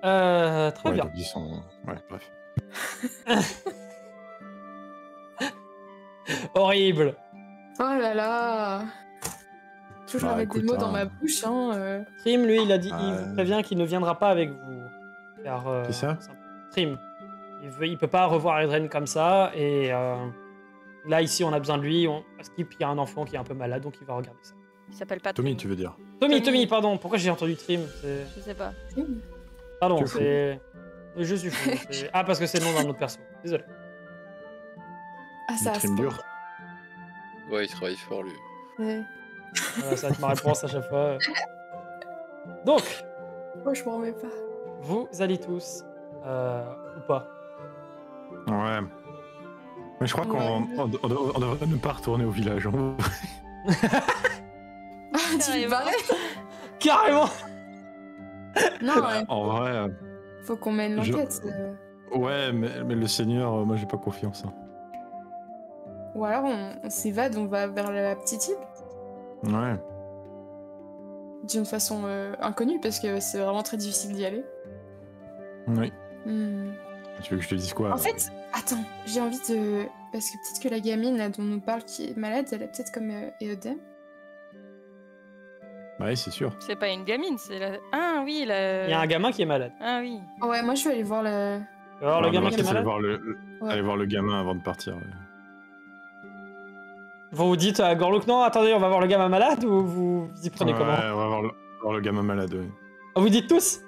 A: Très
E: Ouais,
A: bien.
E: donc ils sont... Ouais, bref.
A: Horrible.
D: Oh là là. Toujours
E: Bah,
D: mettre des
E: écoute,
D: mots dans
E: hein.
D: ma bouche, hein.
A: Trim, lui, il a dit, il
E: Ah,
A: vous prévient qu'il ne viendra pas avec vous. Car,
E: Qui ça
A: Trim. Il peut pas revoir Edren comme ça, et là, ici, on a besoin de lui, parce qu'il y a un enfant qui est un peu malade, donc il va regarder ça.
C: Il s'appelle pas
E: Tommy,
C: Trim.
E: tu veux dire?
A: Tommy, pardon, pourquoi j'ai entendu Trim?
C: Je sais pas.
A: Pardon,
E: Tu es fou.
A: c'est... Je suis fou. Ah, parce que c'est le nom d'un autre perso. Désolé.
D: Ah, ça
E: Il
D: a
E: trime dur.
B: Ouais, il travaille fort lui.
D: Ouais.
A: Voilà, ça va être ma réponse à chaque fois. Donc,
D: Moi, je m'en remets pas.
A: vous allez tous, ou pas.
E: Ouais. Mais je crois qu'on on devrait ne pas retourner au village.
D: Ah, tu
C: Carrément.
D: parais?
A: Carrément.
D: Non, ouais.
E: En vrai,
D: Faut qu'on mène
E: Je-
D: l'enquête.
E: ouais, mais le seigneur, moi j'ai pas confiance. Hein.
D: Ou alors on s'évade, on va vers la petite île.
E: Ouais.
D: D'une façon inconnue, parce que c'est vraiment très difficile d'y aller.
E: Oui.
D: Hmm.
E: Tu veux que je te dise quoi
D: En fait, attends, j'ai envie de... Parce que peut-être que la gamine là, dont on nous parle qui est malade, elle est peut-être comme Eodem.
E: Bah oui, c'est sûr.
C: C'est pas une gamine, c'est la... Ah oui, la...
A: Il y a un gamin qui est malade.
C: Ah oui.
D: Ouais, moi je vais aller voir le...
A: Tu vas voir le
E: Ouais,
A: gamin
E: on va
A: qui est
E: peut-être
A: malade.
D: Ouais.
E: aller voir le gamin avant de partir. Ouais.
A: Vous vous dites à Gorlook, non, attendez, on va voir le gamin malade, ou vous y prenez
E: Ouais,
A: comment?
E: on va voir le gamin malade. Ouais.
A: Ah, vous dites tous?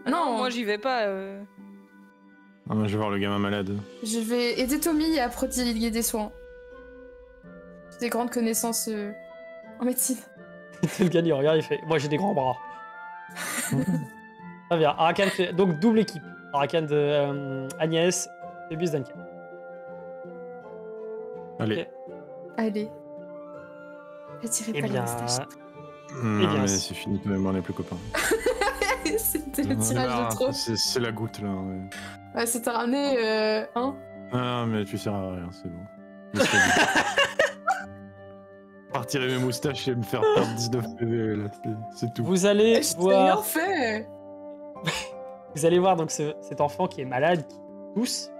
D: Non,
C: Moi j'y vais pas.
E: Ah, moi, je vais voir le gamin malade.
D: je vais aider Tommy à prodiguer des soins. J'ai des grandes connaissances en médecine.
A: Le gars, il regarde, il fait moi j'ai des grands bras. Très bien. Arakan fait donc double équipe. Arakan de Agnès et Bus Duncan.
E: Allez.
A: Ok.
D: Allez. Attirez
A: Eh
D: pas les
A: bien,
D: moustaches.
E: Non,
A: bien,
E: mais
A: c'est-
E: c'est fini, toi et moi, on n'est plus copains.
D: C'était le tirage de trop.
E: C'est la goutte, là. Ouais.
D: Ouais, ça t'a ramené, hein.
E: Ah, mais tu sers à rien, c'est bon. Laisse-moi Partirer mes moustaches et me faire perdre 19 PV, là, c'est tout.
A: vous allez
D: Je t'ai rien
A: voir.
D: fait.
A: Vous allez voir donc cet enfant qui est malade, qui tousse.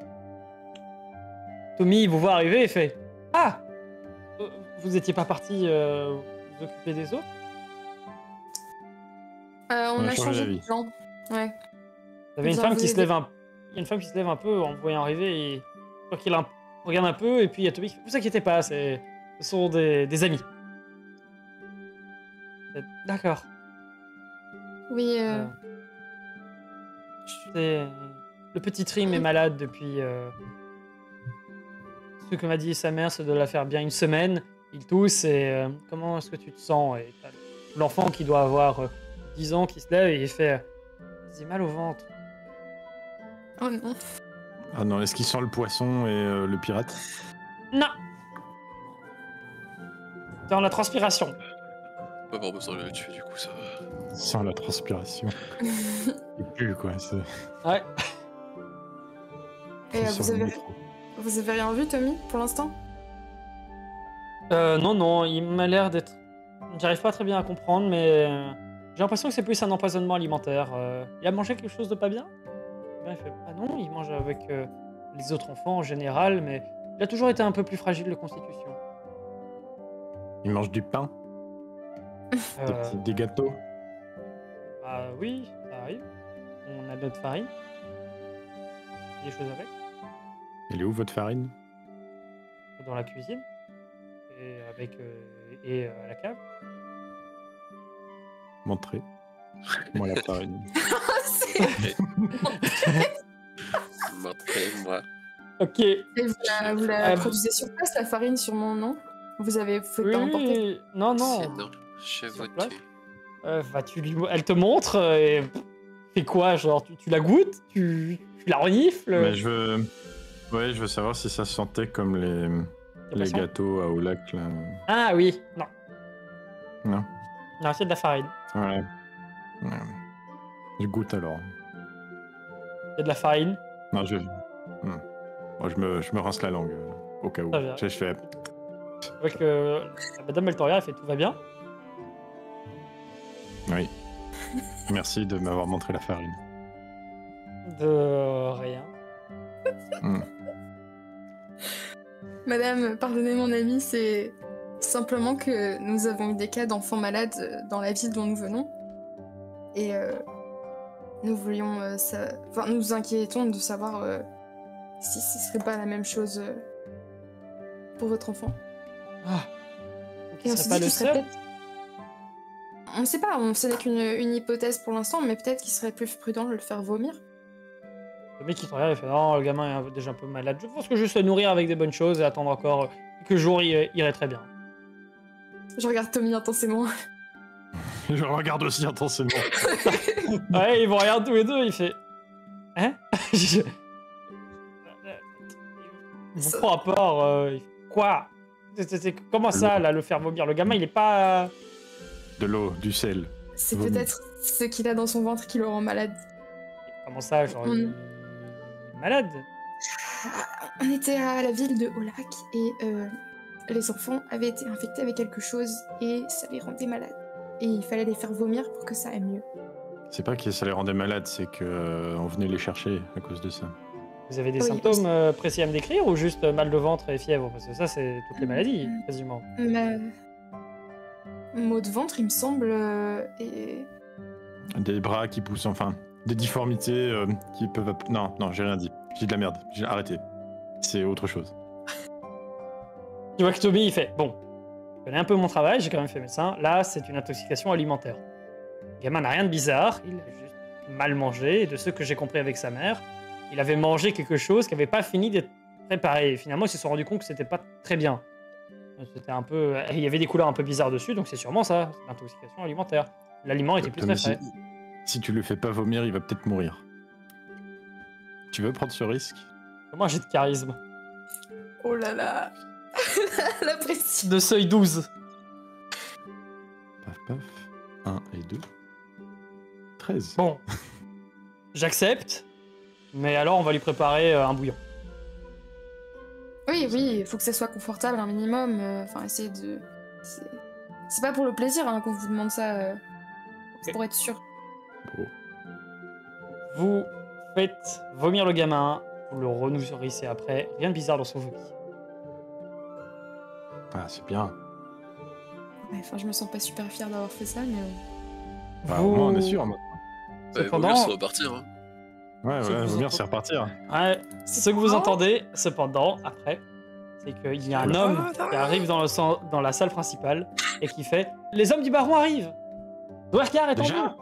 A: Tommy, il vous voit arriver et fait ah, vous étiez pas parti vous occuper des autres?
D: On a changé de
E: d'avis.
D: plan. Ouais.
A: Il y avait une
D: Bien
A: femme qui
D: vu,
A: se lève un... Il y a une femme qui se lève un peu en me voyant arriver et je crois qu'il regarde un peu et puis il y a Tommy qui fait vous inquiétez pas, ce sont des amis. D'accord.
D: Oui,
A: Le petit Trim est malade depuis ce que m'a dit sa mère, c'est de la faire bien une semaine. Il tousse et comment est-ce que tu te sens? Et t'as l'enfant qui doit avoir 10 ans qui se lève et il fait j'ai mal au ventre.
D: oh non.
E: Ah non, est-ce qu'il sent le poisson et le pirate?
A: Non. Dans la transpiration.
B: Pas avoir besoin de le tuer, du coup, ça va.
E: Il sent la transpiration. Il pue, quoi.
A: Ouais.
D: Et vous avez rien vu, Tommy, pour l'instant?
A: Non, il m'a l'air d'être... J'arrive pas très bien à comprendre, mais j'ai l'impression que c'est plus un empoisonnement alimentaire. Il a mangé quelque chose de pas bien? Il fait, ah non, il mange avec les autres enfants en général, mais il a toujours été un peu plus fragile de constitution.
E: Il mange du pain,
A: Euh,
E: des gâteaux.
A: Ah oui, ça arrive. On a notre farine. Des choses avec.
E: Elle est où votre farine?
A: Dans la cuisine. Et avec... à la cave.
E: Montrez. Moi la farine.
B: Montrez-moi.
A: Ok.
D: Et vous la
A: Euh,
D: produisez sur place, la farine, sûrement, non? Vous faites pas emporter?
A: Oui, non, non.
B: Non,
A: place.
B: chevauté.
A: Elle te montre et fais quoi, genre tu la goûtes, tu la renifles.
E: Mais je veux savoir si ça sentait comme les
A: poissons
E: gâteaux à Aulac, là.
A: Ah oui, non.
E: Non.
A: Non, c'est de la farine.
E: Ouais. Ouais. Je goûte alors.
A: C'est de la farine.
E: Non, Moi, je me rince la langue, au cas où.
A: Très bien.
E: Je fais...
A: Avec la madame Meltoria, elle fait tout va bien.
E: Oui. Merci de m'avoir montré la farine.
A: De rien.
D: Madame, pardonnez mon ami, c'est simplement que nous avons eu des cas d'enfants malades dans la ville dont nous venons. Et nous voulions... Enfin, nous nous inquiétons de savoir si ce serait pas la même chose pour votre enfant.
A: Ah.
D: Et on
A: Ce
D: s'est
A: serait pas
D: dit
A: le
D: qu'il serait
A: seul.
D: peut-être... On sait pas, ce n'est qu'une hypothèse pour l'instant, mais peut-être qu'il serait plus prudent de le faire vomir.
A: Le mec qui te regarde, il fait non, le gamin est déjà un peu malade. Je pense que juste le nourrir avec des bonnes choses et attendre encore quelques jours, il irait très bien.
D: Je regarde Tommy intensément.
E: Je regarde aussi intensément.
A: Ouais, ils vont regarder tous les deux, il fait. Hein? Il vous prend à part. Il fait, quoi? Comment ça, là, le faire vomir? Le gamin, il est pas.
E: De l'eau, du sel.
D: C'est
E: Vomi.
D: peut-être ce qu'il a dans son ventre qui le rend malade.
A: Comment ça, genre, il est malade?
D: On était à la ville de Aulac et les enfants avaient été infectés avec quelque chose et ça les rendait malades. Et il fallait les faire vomir pour que ça aille mieux.
E: C'est pas que ça les rendait malades, c'est que on venait les chercher à cause de ça.
A: Vous avez des
D: Oui,
A: symptômes précis à me décrire ou juste mal de ventre et fièvre? Parce que ça, c'est toutes les maladies, quasiment.
D: Maux de ventre, il me semble, et...
E: Des bras qui poussent, enfin, des difformités qui peuvent... Non, j'ai rien dit. J'ai de la merde. J'ai arrêté. C'est autre chose.
A: Tu vois que Toby, il fait bon, je connais un peu mon travail, j'ai quand même fait médecin. Là, c'est une intoxication alimentaire. Le gamin n'a rien de bizarre, il a juste mal mangé. Et de ce que j'ai compris avec sa mère, il avait mangé quelque chose qui n'avait pas fini d'être préparé. Et finalement, ils se sont rendus compte que c'était pas très bien. C'était un peu... Il y avait des couleurs un peu bizarres dessus, donc c'est sûrement ça, c'est l'intoxication alimentaire. L'aliment était plus
E: Thomas,
A: très frais.
E: si tu le fais pas vomir, il va peut-être mourir. Tu veux prendre ce risque?
A: Moi j'ai de charisme.
D: Oh là là. La pression.
A: De seuil 12.
E: Paf paf. 1 et 2. 13.
A: Bon. J'accepte. Mais alors on va lui préparer un bouillon.
D: Oui, il faut que ça soit confortable un minimum. Enfin, essayer de. C'est pas pour le plaisir hein, qu'on vous demande ça. C'est pour être sûr.
E: Bon.
A: Vous faites vomir le gamin, vous le renourrissez après. Rien de bizarre dans son vomi.
E: Ah, c'est bien.
D: Ouais, enfin, je me sens pas super fière d'avoir fait ça, mais.
E: Bah, au moins, on est sûr. Maintenant.
A: Cependant,
B: ça va partir. Hein.
E: Ouais,
A: Ce que vous
E: vomir, c'est repartir.
A: ouais, ce que vous entendez, cependant, après, c'est qu'il y a un homme qui arrive dans la salle principale et qui fait « Les hommes du baron arrivent ! Dwergar est en
E: Déjà
A: vous !»